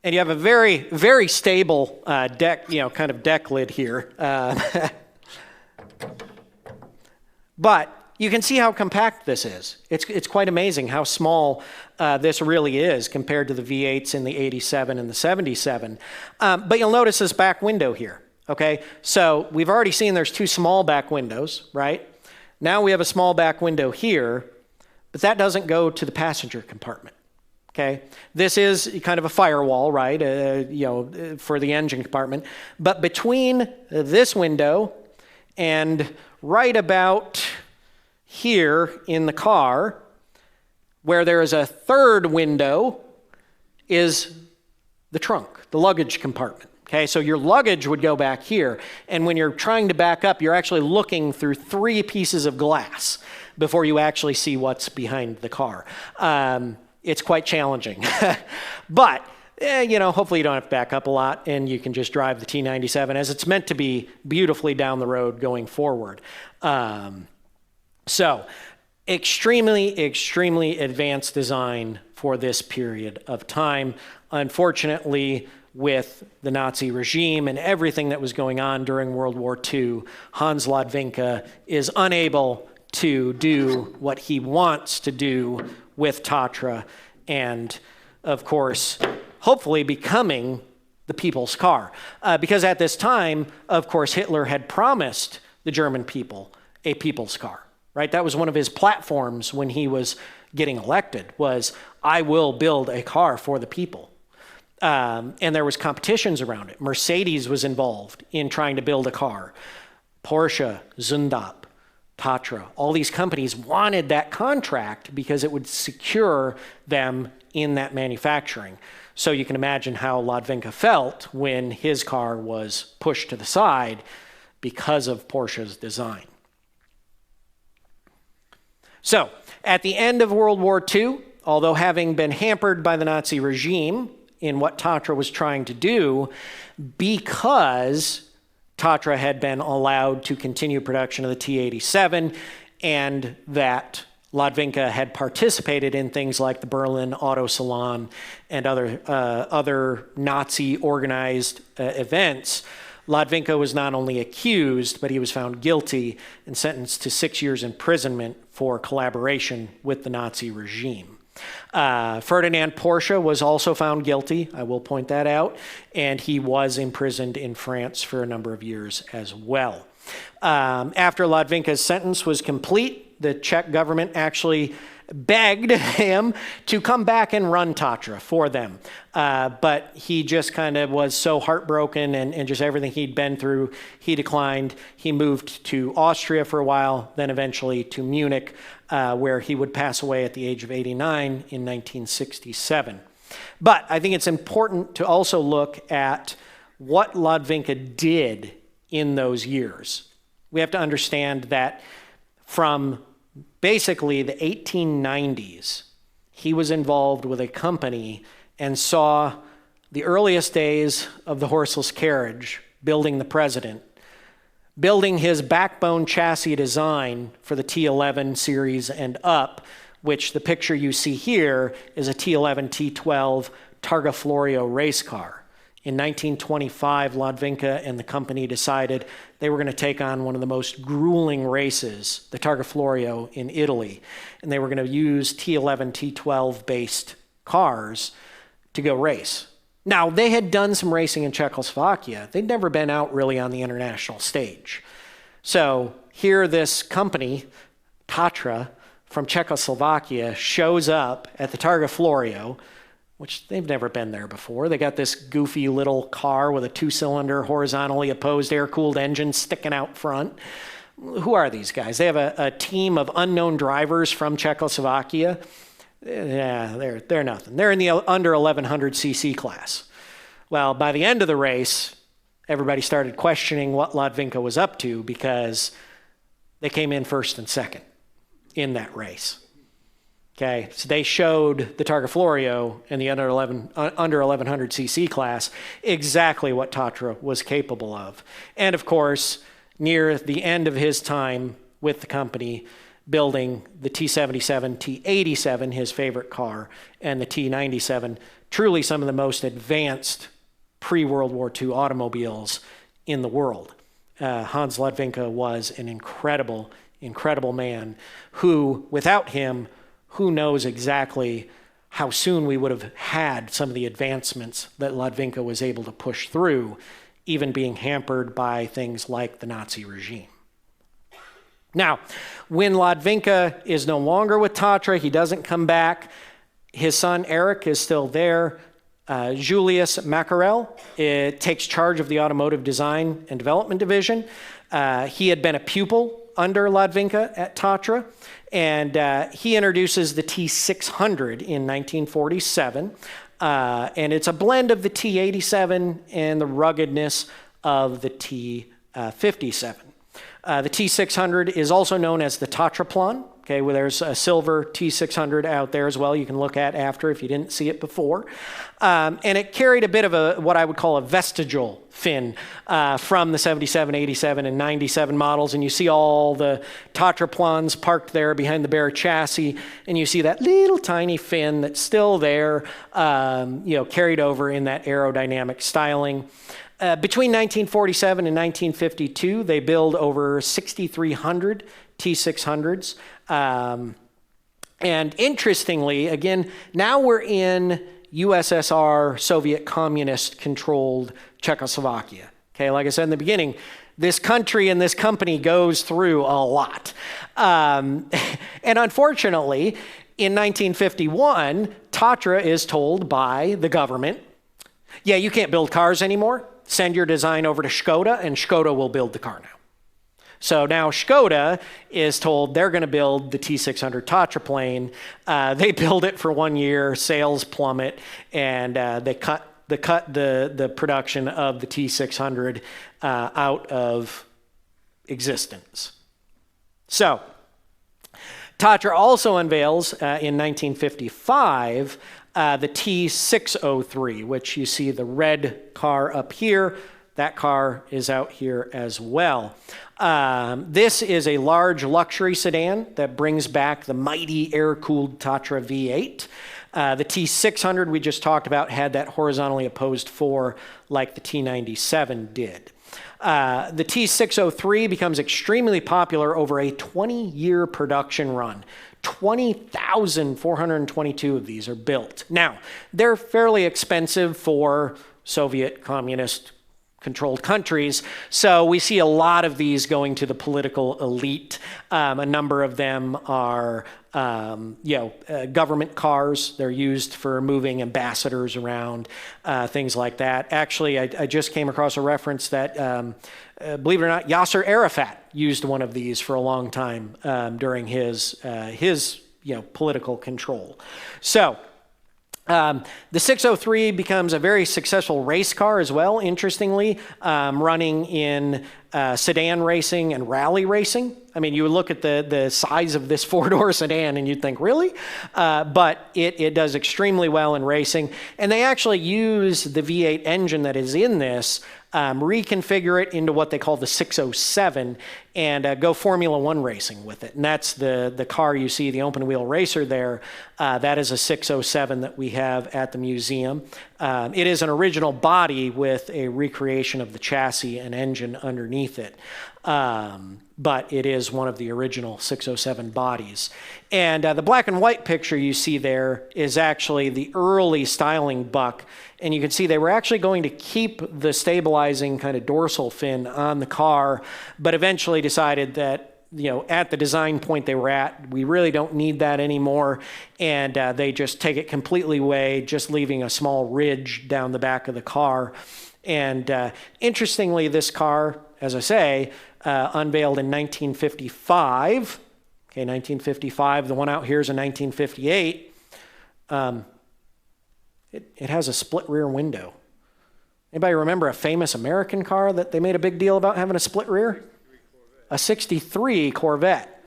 And you have a very, very stable deck, kind of deck lid here. But you can see how compact this is. It's quite amazing how small this really is compared to the V8s in the 87 and the 77. But you'll notice this back window here, okay? So we've already seen there's two small back windows, right? Now we have a small back window here, but that doesn't go to the passenger compartment. Okay, this is kind of a firewall, right? For the engine compartment. But between this window and right about here in the car, where there is a third window, is the trunk, the luggage compartment. Okay, so your luggage would go back here, and when you're trying to back up, you're actually looking through 3 pieces of glass before you actually see what's behind the car. It's quite challenging. But, hopefully you don't have to back up a lot and you can just drive the T97 as it's meant to be beautifully down the road going forward. So, extremely, extremely advanced design for this period of time. Unfortunately, with the Nazi regime and everything that was going on during World War II, Hans Ledwinka is unable to do what he wants to do with Tatra, and of course, hopefully becoming the people's car. Because at this time, of course, Hitler had promised the German people a people's car, right? That was one of his platforms when he was getting elected, was, I will build a car for the people. And there was competitions around it. Mercedes was involved in trying to build a car. Porsche, Zundap, Tatra, all these companies wanted that contract because it would secure them in that manufacturing. So you can imagine how Ledwinka felt when his car was pushed to the side because of Porsche's design. So at the end of World War II, although having been hampered by the Nazi regime in what Tatra was trying to do, because Tatra had been allowed to continue production of the T87, and that Ledwinka had participated in things like the Berlin Auto Salon and other Nazi-organized events. Ledwinka was not only accused, but he was found guilty and sentenced to 6 years imprisonment for collaboration with the Nazi regime. Ferdinand Porsche was also found guilty, I will point that out, and he was imprisoned in France for a number of years as well. After Ledwinka's sentence was complete, the Czech government actually begged him to come back and run Tatra for them. But he just kind of was so heartbroken and just everything he'd been through, he declined. He moved to Austria for a while, then eventually to Munich, where he would pass away at the age of 89 in 1967. But I think it's important to also look at what Ledwinka did in those years. We have to understand that from basically the 1890s, he was involved with a company and saw the earliest days of the horseless carriage, building the President, building his backbone chassis design for the T11 series and up, which the picture you see here is a T11 T12 Targa Florio race car. In 1925, Ledwinka and the company decided they were going to take on one of the most grueling races, the Targa Florio in Italy, and they were going to use T11, T12 based cars to go race. Now, they had done some racing in Czechoslovakia. They'd never been out really on the international stage. So here this company, Tatra, from Czechoslovakia shows up at the Targa Florio, which they've never been there before. They got this goofy little car with a 2-cylinder, horizontally opposed, air-cooled engine sticking out front. Who are these guys? They have a team of unknown drivers from Czechoslovakia. Yeah, they're nothing. They're in the under 1100 cc class. Well, by the end of the race, everybody started questioning what Ledwinka was up to because they came in first and second in that race. Okay, so they showed the Targa Florio in the under 1100 cc class exactly what Tatra was capable of. And of course, near the end of his time with the company, building the T77, T87, his favorite car, and the T97, truly some of the most advanced pre-World War II automobiles in the world. Hans Ledwinka was an incredible, incredible man who, without him, who knows exactly how soon we would have had some of the advancements that Ledwinka was able to push through, even being hampered by things like the Nazi regime. Now, when Ledwinka is no longer with Tatra, he doesn't come back. His son Eric is still there. Julius Makarel takes charge of the automotive design and development division. He had been a pupil under Ledwinka at Tatra, and he introduces the T600 in 1947. And it's a blend of the T87 and the ruggedness of the T57. The T600 is also known as the Tatra Plan. Okay, well, there's a silver T600 out there as well you can look at after if you didn't see it before. And it carried a bit of what I would call a vestigial fin from the 77, 87, and 97 models. And you see all the Tatra Plans parked there behind the bare chassis. And you see that little tiny fin that's still there, carried over in that aerodynamic styling. Between 1947 and 1952, they build over 6,300 T600s. And interestingly, again, now we're in USSR, Soviet communist-controlled Czechoslovakia. Okay, like I said in the beginning, this country and this company goes through a lot. And unfortunately, in 1951, Tatra is told by the government, yeah, you can't build cars anymore. Send your design over to Škoda, and Škoda will build the car now. So now Škoda is told they're going to build the T600 Tatra plane. They build it for 1 year, sales plummet, and they cut the production of the T600 out of existence. So Tatra also unveils in 1955 the T603, which you see the red car up here. That car is out here as well. This is a large luxury sedan that brings back the mighty air-cooled Tatra V8. The T600 we just talked about had that horizontally opposed 4 like the T97 did. The T603 becomes extremely popular over a 20-year production run. 20,422 of these are built. Now, they're fairly expensive for Soviet communist controlled countries. So we see a lot of these going to the political elite. A number of them are, government cars. They're used for moving ambassadors around, things like that. Actually, I just came across a reference that, believe it or not, Yasser Arafat used one of these for a long time during his political control. So, the 603 becomes a very successful race car as well, interestingly, running in sedan racing and rally racing. I mean, you would look at the size of this four-door sedan and you'd think, really? But it does extremely well in racing. And they actually use the V8 engine that is in this, reconfigure it into what they call the 607, and go Formula One racing with it. And that's the car you see, the open wheel racer there. That is a 607 that we have at the museum. It is an original body with a recreation of the chassis and engine underneath it. But it is one of the original 607 bodies. And the black and white picture you see there is actually the early styling buck. And you can see they were actually going to keep the stabilizing kind of dorsal fin on the car, but eventually decided that at the design point they were at. We really don't need that anymore. And they just take it completely away, just leaving a small ridge down the back of the car. And interestingly, this car, as I say, unveiled in 1955. Okay, 1955. The one out here is a 1958. It has a split rear window. Anybody remember a famous American car that they made a big deal about having a split rear? A 63 Corvette.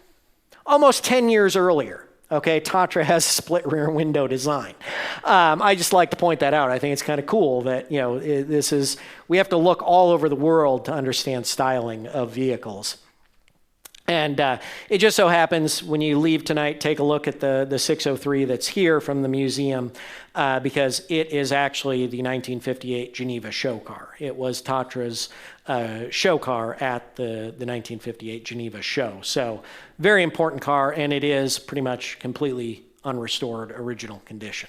Almost 10 years earlier. Okay, Tatra has a split rear window design. I just like to point that out. I think it's kind of cool that, we have to look all over the world to understand styling of vehicles. And it just so happens when you leave tonight, take a look at the 603 that's here from the museum, because it is actually the 1958 Geneva show car. It was Tatra's show car at the 1958 Geneva show. So very important car, and it is pretty much completely unrestored original condition.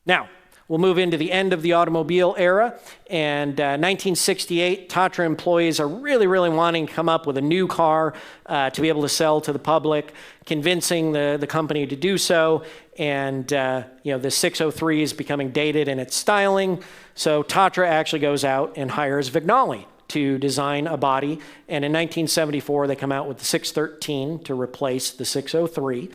Now, we'll move into the end of the automobile era, and 1968, Tatra employees are really, really wanting to come up with a new car to be able to sell to the public, convincing the company to do so, and the 603 is becoming dated in its styling, so Tatra actually goes out and hires Vignali to design a body, and in 1974, they come out with the 613 to replace the 603,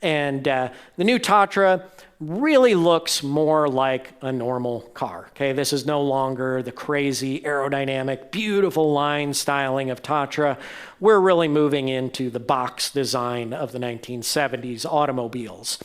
and the new Tatra really looks more like a normal car. Okay, this is no longer the crazy aerodynamic, beautiful line styling of Tatra. We're really moving into the box design of the 1970s automobiles.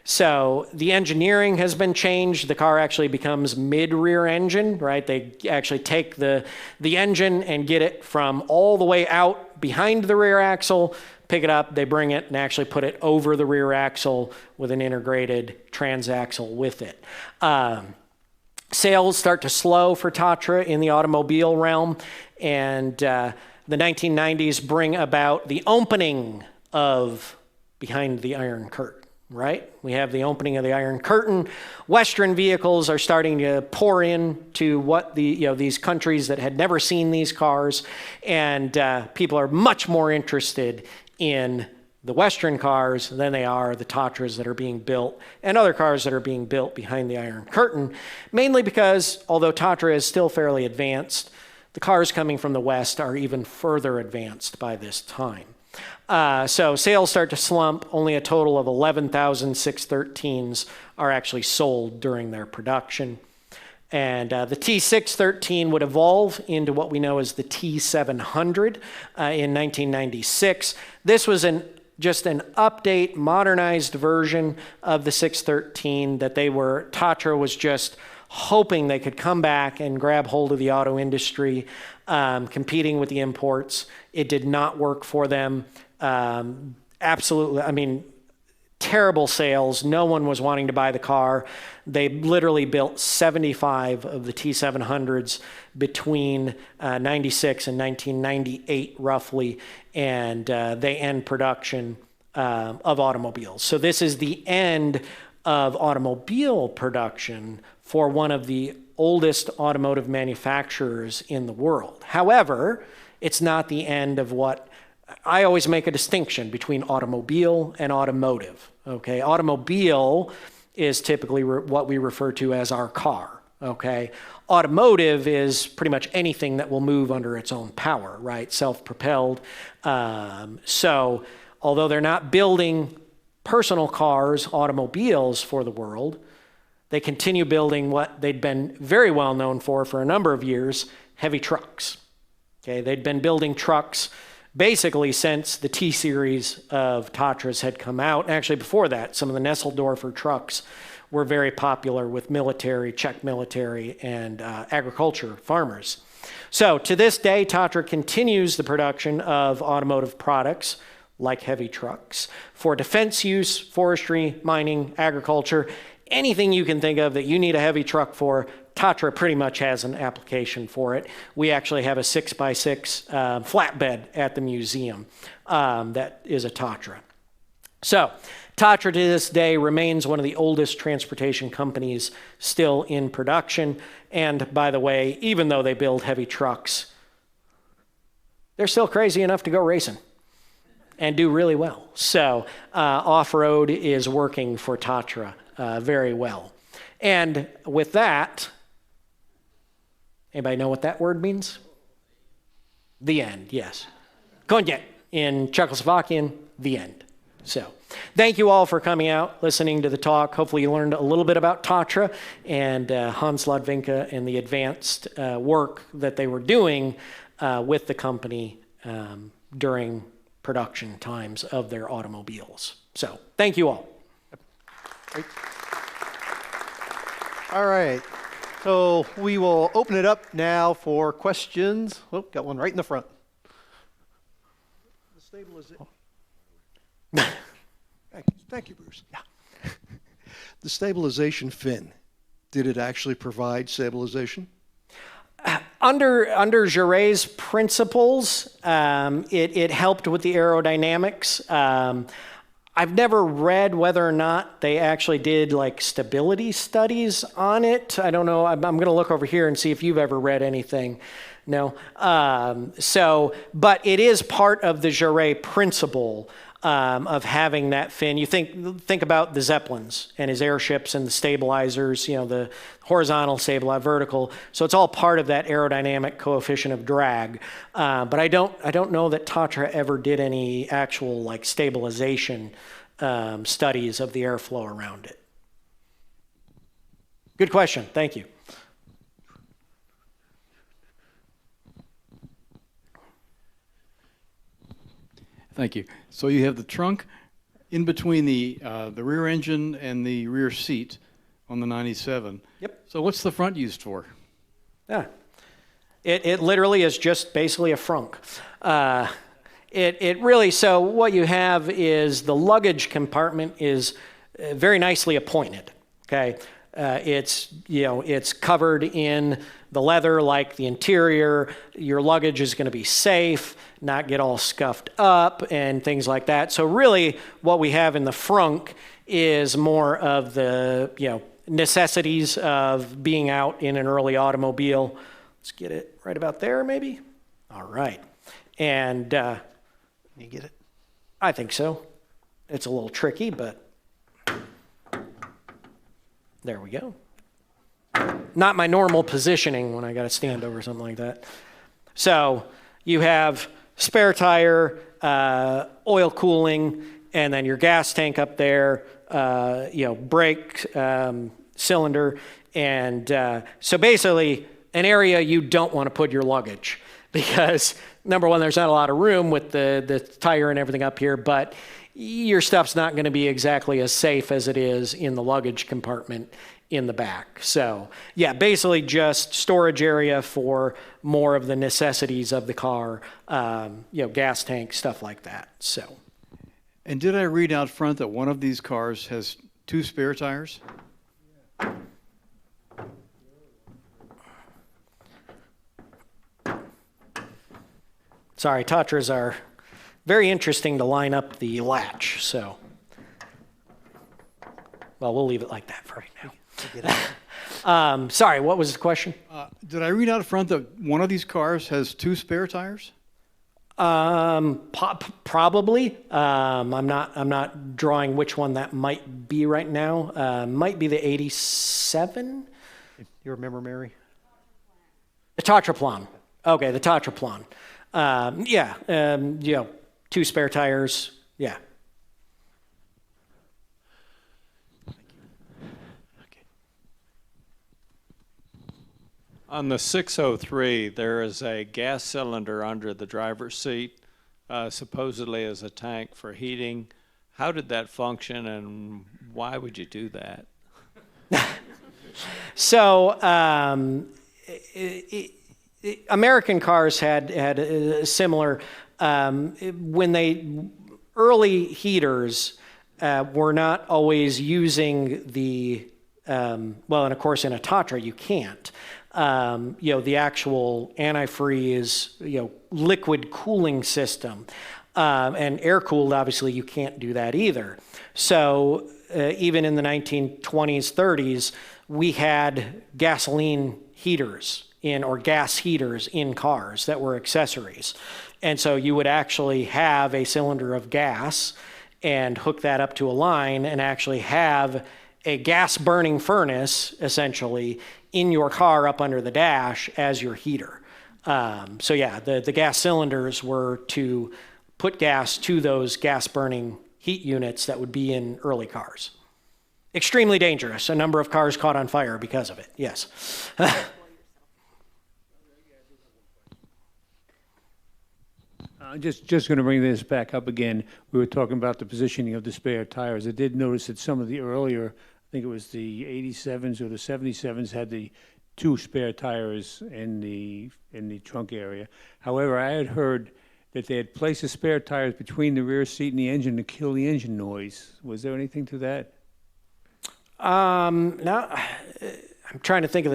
So the engineering has been changed. The car actually becomes mid-rear engine, right? They actually take the engine and get it from all the way out behind the rear axle, pick it up, they bring it and actually put it over the rear axle with an integrated transaxle with it. Sales start to slow for Tatra in the automobile realm, and the 1990s bring about the opening of Behind the Iron Curtain, right? We have the opening of the Iron Curtain. Western vehicles are starting to pour in to what these countries that had never seen these cars, and people are much more interested in the Western cars than they are the Tatras that are being built and other cars that are being built behind the Iron Curtain, mainly because although Tatra is still fairly advanced, the cars coming from the West are even further advanced by this time. So sales start to slump. Only a total of 11,000 613s are actually sold during their production. And the T613 would evolve into what we know as the T700 in 1996. This was just an update, modernized version of the 613 that Tatra was just hoping they could come back and grab hold of the auto industry, competing with the imports. It did not work for them. Absolutely, terrible sales. No one was wanting to buy the car. They literally built 75 of the T700s between 96 and 1998, roughly, and they end production of automobiles. So this is the end of automobile production for one of the oldest automotive manufacturers in the world. However, it's not the end of what I always make a distinction between automobile and automotive. Okay, automobile is typically what we refer to as our car. Okay, automotive is pretty much anything that will move under its own power, right? Self-propelled. So although they're not building personal cars, automobiles for the world, they continue building what they'd been very well known for a number of years, heavy trucks. Okay, they'd been building trucks basically since the T-series of Tatras had come out. Actually, before that, some of the Nesseldorfer trucks were very popular with military, Czech military, and agriculture farmers. So to this day, Tatra continues the production of automotive products like heavy trucks for defense use, forestry, mining, agriculture, anything you can think of that you need a heavy truck for. Tatra pretty much has an application for it. We actually have a 6x6 flatbed at the museum that is a Tatra. So Tatra to this day remains one of the oldest transportation companies still in production. And by the way, even though they build heavy trucks, they're still crazy enough to go racing and do really well. So off-road is working for Tatra very well. And with that, anybody know what that word means? The end, yes. Koniec in Czechoslovakian, the end. So thank you all for coming out, listening to the talk. Hopefully you learned a little bit about Tatra and Hans Ledwinka and the advanced work that they were doing with the company during production times of their automobiles. So thank you all. Great. All right. So we will open it up now for questions. Oh, got one right in the front. The stabilization. Thank you, Bruce. Yeah. The stabilization fin, did it actually provide stabilization? Under Jouret's principles, it helped with the aerodynamics. I've never read whether or not they actually did like stability studies on it. I don't know. I'm going to look over here and see if you've ever read anything. No. But it is part of the Jouret principle of having that fin. You think about the Zeppelins and his airships and the stabilizers, you know, the horizontal stabilizer, vertical. So it's all part of that aerodynamic coefficient of drag. But I don't know that Tatra ever did any actual like stabilization studies of the airflow around it. Good question. Thank you. Thank you. So you have the trunk in between the rear engine and the rear seat on the 97. Yep. So what's the front used for? Yeah. It literally is just basically a frunk. It really, so what you have is the luggage compartment is very nicely appointed, okay? It's covered in the leather like the interior. Your luggage is going to be safe, not get all scuffed up and things like that. So really what we have in the frunk is more of the, necessities of being out in an early automobile. Let's get it right about there maybe. All right. And you get it? I think so. It's a little tricky, but there we go. Not my normal positioning when I got to stand over something like that. So you have spare tire, oil cooling, and then your gas tank up there, brake cylinder. And so basically an area you don't want to put your luggage because number one, there's not a lot of room with the tire and everything up here, but your stuff's not going to be exactly as safe as it is in the luggage compartment in the back. So yeah, basically just storage area for more of the necessities of the car, gas tank, stuff like that. So. And did I read out front that one of these cars has 2 spare tires? Sorry, Tatras are very interesting to line up the latch, so. Well, we'll leave it like that for right now. Sorry, what was the question? Did I read out front that one of these cars has 2 spare tires? Probably. I'm not drawing which one that might be right now. Might be the 87. You remember, Mary? The Tatra Plan. Okay, the Tatra Plan. 2 spare tires. Yeah. On the 603, there is a gas cylinder under the driver's seat, supposedly as a tank for heating. How did that function, and why would you do that? So American cars had a similar, when early heaters were not always using the, and of course in a Tatra you can't. The actual antifreeze, liquid cooling system. And air-cooled, obviously, you can't do that either. So even in the 1920s, 30s, we had gasoline heaters or gas heaters in cars that were accessories. And so you would actually have a cylinder of gas and hook that up to a line and actually have a gas burning furnace, essentially, in your car up under the dash as your heater. So yeah, the gas cylinders were to put gas to those gas burning heat units that would be in early cars. Extremely dangerous. A number of cars caught on fire because of it, yes. Just going to bring this back up again. We were talking about the positioning of the spare tires. I did notice that some of the earlier, I think it was the 87s or the 77s, had the 2 spare tires in the trunk area. However, I had heard that they had placed the spare tires between the rear seat and the engine to kill the engine noise. Was there anything to that? Now, I'm trying to think of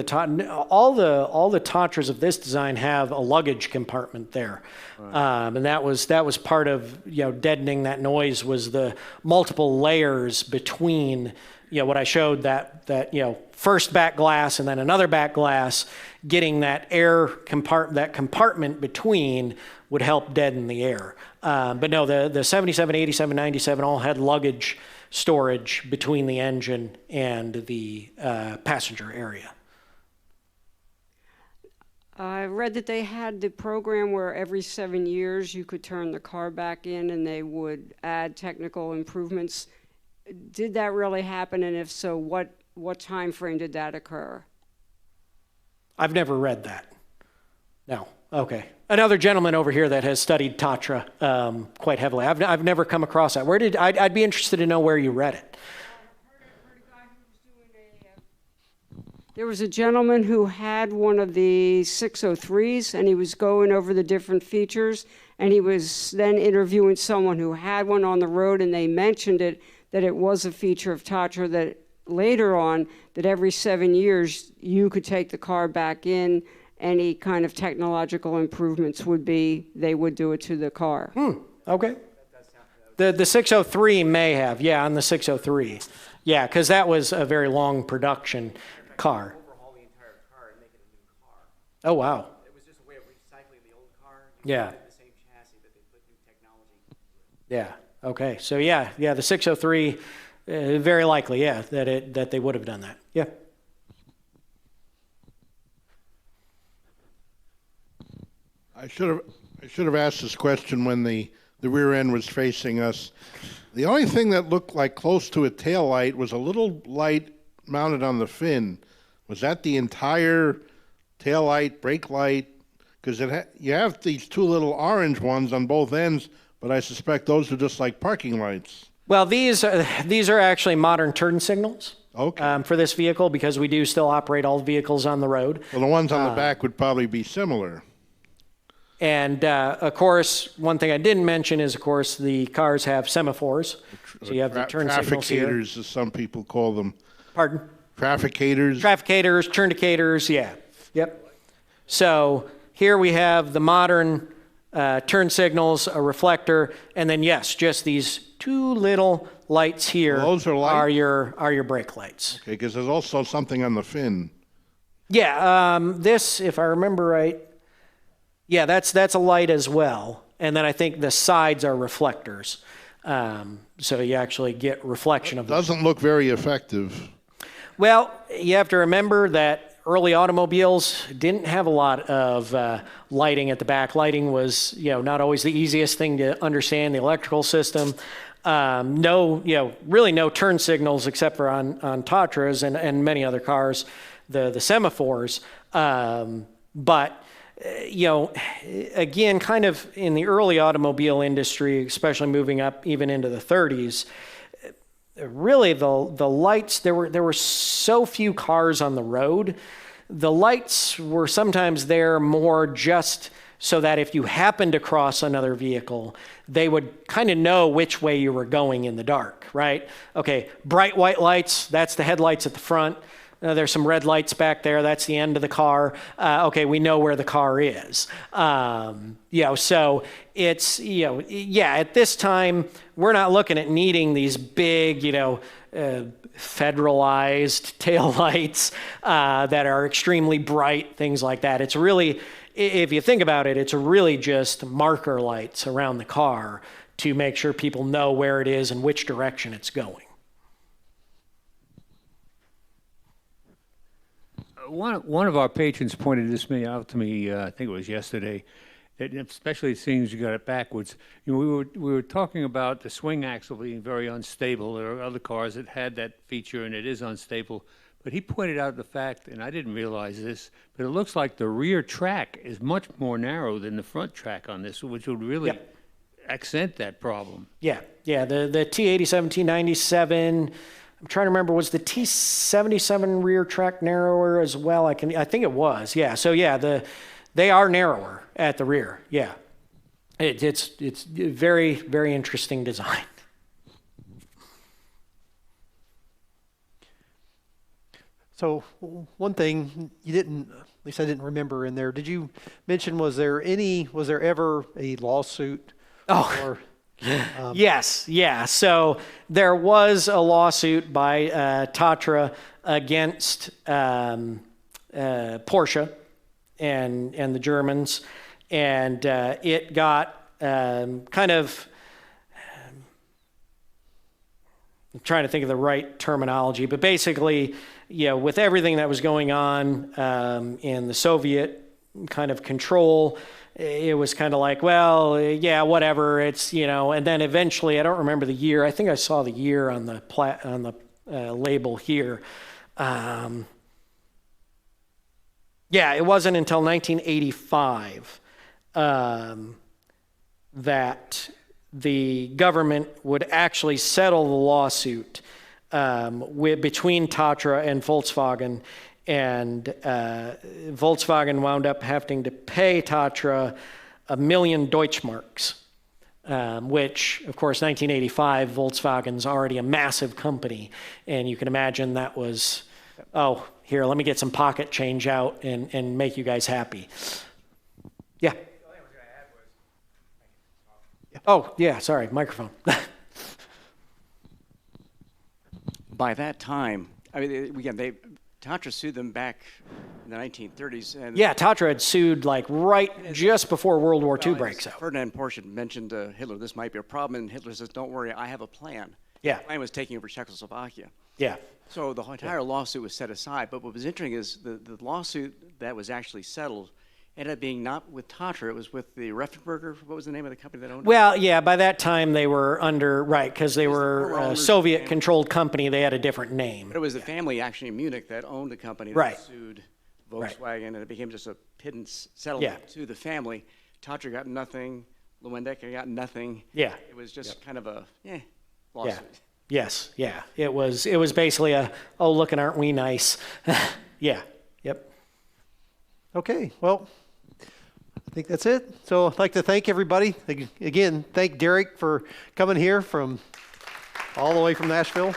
all the Tatras of this design have a luggage compartment there, right. And that was part of deadening that noise, was the multiple layers between what I showed, that first back glass and then another back glass. Getting that compartment between would help deaden the air. But no, the 77, 87, 97 all had luggage storage between the engine and the passenger area. I read that they had the program where every 7 years you could turn the car back in and they would add technical improvements. Did that really happen? And if so, what time frame did that occur? I've never read that. No. Okay. Another gentleman over here that has studied Tatra quite heavily. I've never come across that. I'd be interested to know where you read it. There was a gentleman who had one of the 603s, and he was going over the different features, and he was then interviewing someone who had one on the road, and they mentioned that it was a feature of Tatra, that later on, that every 7 years you could take the car back in. Any kind of technological improvements they would do it to the car. Okay. The 603 may have, on the 603. Yeah, because that was a very long production car. Overhaul the entire car and make it a new car. Oh, wow. It was just a way of recycling the old car. Yeah. The same chassis, but they put new technology into it. Yeah. Okay. So the 603, very likely, that they would have done that. Yeah. I should have asked this question when the rear end was facing us. The only thing that looked like close to a tail light was a little light mounted on the fin. Was that the entire tail light, brake light? Because you have these 2 little orange ones on both ends, but I suspect those are just like parking lights. Well, these are actually modern turn signals. Okay. For this vehicle, because we do still operate all vehicles on the road. Well, the ones on the back would probably be similar. And, of course, one thing I didn't mention is, of course, the cars have semaphores. So you have the turn signals here. Trafficators, as some people call them. Pardon? Trafficators. Trafficators, turndicators, yeah. Yep. So here we have the modern turn signals, a reflector, and then, yes, just these 2 little lights here. Well, those are lights? Are your brake lights. Okay, because there's also something on the fin. Yeah, this, if I remember right, yeah, that's a light as well. And then I think the sides are reflectors. So you actually get reflection of them. Doesn't look very effective. Well, you have to remember that early automobiles didn't have a lot of lighting at the back. Lighting was, not always the easiest thing to understand, the electrical system. Really no turn signals except for on Tatras and many other cars, the semaphores. But again, kind of in the early automobile industry, especially moving up even into the 30s, really the lights, there were so few cars on the road. The lights were sometimes there more just so that if you happened to cross another vehicle, they would kind of know which way you were going in the dark, right? Okay, bright white lights, that's the headlights at the front. there's some red lights back there. That's the end of the car. Okay, we know where the car is. So it's, at this time, we're not looking at needing these big, federalized taillights that are extremely bright, things like that. It's really, if you think about it, it's really just marker lights around the car to make sure people know where it is and which direction it's going. One of our patrons pointed this out to me, I think it was yesterday, that especially it seems you got it backwards. We were talking about the swing axle being very unstable. There are other cars that had that feature and it is unstable. But he pointed out the fact, and I didn't realize this, but it looks like the rear track is much more narrow than the front track on this, which would really accent that problem. The T87, T97, I'm trying to remember, was the T77 rear track narrower as well? I think it was. Yeah. So they are narrower at the rear. Yeah. It's very, very interesting design. So one thing you didn't, at least I didn't remember in there, did you mention, was there ever a lawsuit? Oh, yes. Yeah. So there was a lawsuit by Tatra against Porsche and the Germans, and it got kind of, I'm trying to think of the right terminology, but basically, with everything that was going on in the Soviet kind of control, it was kind of like, well, yeah, whatever. It's, and then eventually, I don't remember the year. I think I saw the year on the label here. It wasn't until 1985 that the government would actually settle the lawsuit between Tatra and Volkswagen, and Volkswagen wound up having to pay Tatra 1 million Deutschmarks, which, of course, 1985, Volkswagen's already a massive company, and you can imagine that was, oh, here, let me get some pocket change out and make you guys happy. Yeah. Oh, yeah, sorry, microphone. By that time, I mean, again, Tatra sued them back in the 1930s. And Tatra had sued right just before World War II breaks out. Ferdinand Porsche mentioned to Hitler, this might be a problem, and Hitler says, don't worry, I have a plan. Yeah. The plan was taking over Czechoslovakia. Yeah. So the entire lawsuit was set aside, but what was interesting is the lawsuit that was actually settled ended up being not with Tatra, it was with the Reffenberger. What was the name of the company that owned it? Well, yeah, by that time they were under, because they were a Soviet-controlled company, they had a different name. But it was the family actually in Munich that owned the company that sued Volkswagen, and it became just a pittance settlement to the family. Tatra got nothing, Lewandowski got nothing. Yeah. It was just kind of a, lawsuit. Yeah. Yes, yeah. It was basically oh, look, and aren't we nice? Yeah, yep. Okay, well, I think that's it. So I'd like to thank everybody. Again, thank Derek for coming here from all the way from Nashville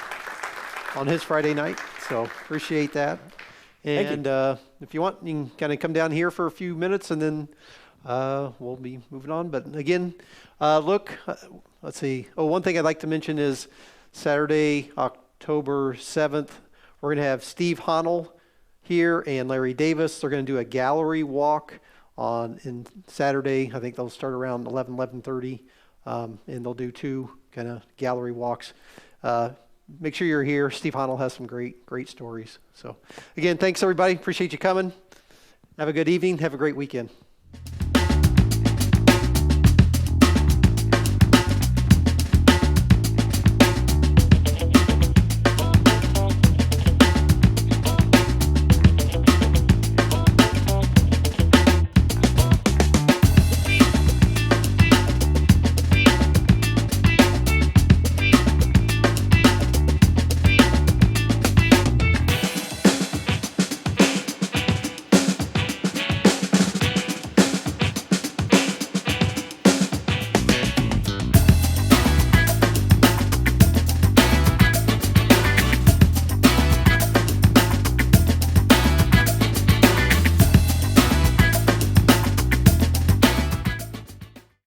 on his Friday night. So appreciate that. And if you want, you can kind of come down here for a few minutes and then we'll be moving on. But again, let's see. Oh, one thing I'd like to mention is Saturday, October 7th, we're going to have Steve Honnell here and Larry Davis. They're going to do a gallery walk in Saturday. I think they'll start around 11:30, and they'll do 2 kind of gallery walks. Make sure you're here. Steve Honnell has some great stories. So again, thanks everybody. Appreciate you coming. Have a good evening. Have a great weekend.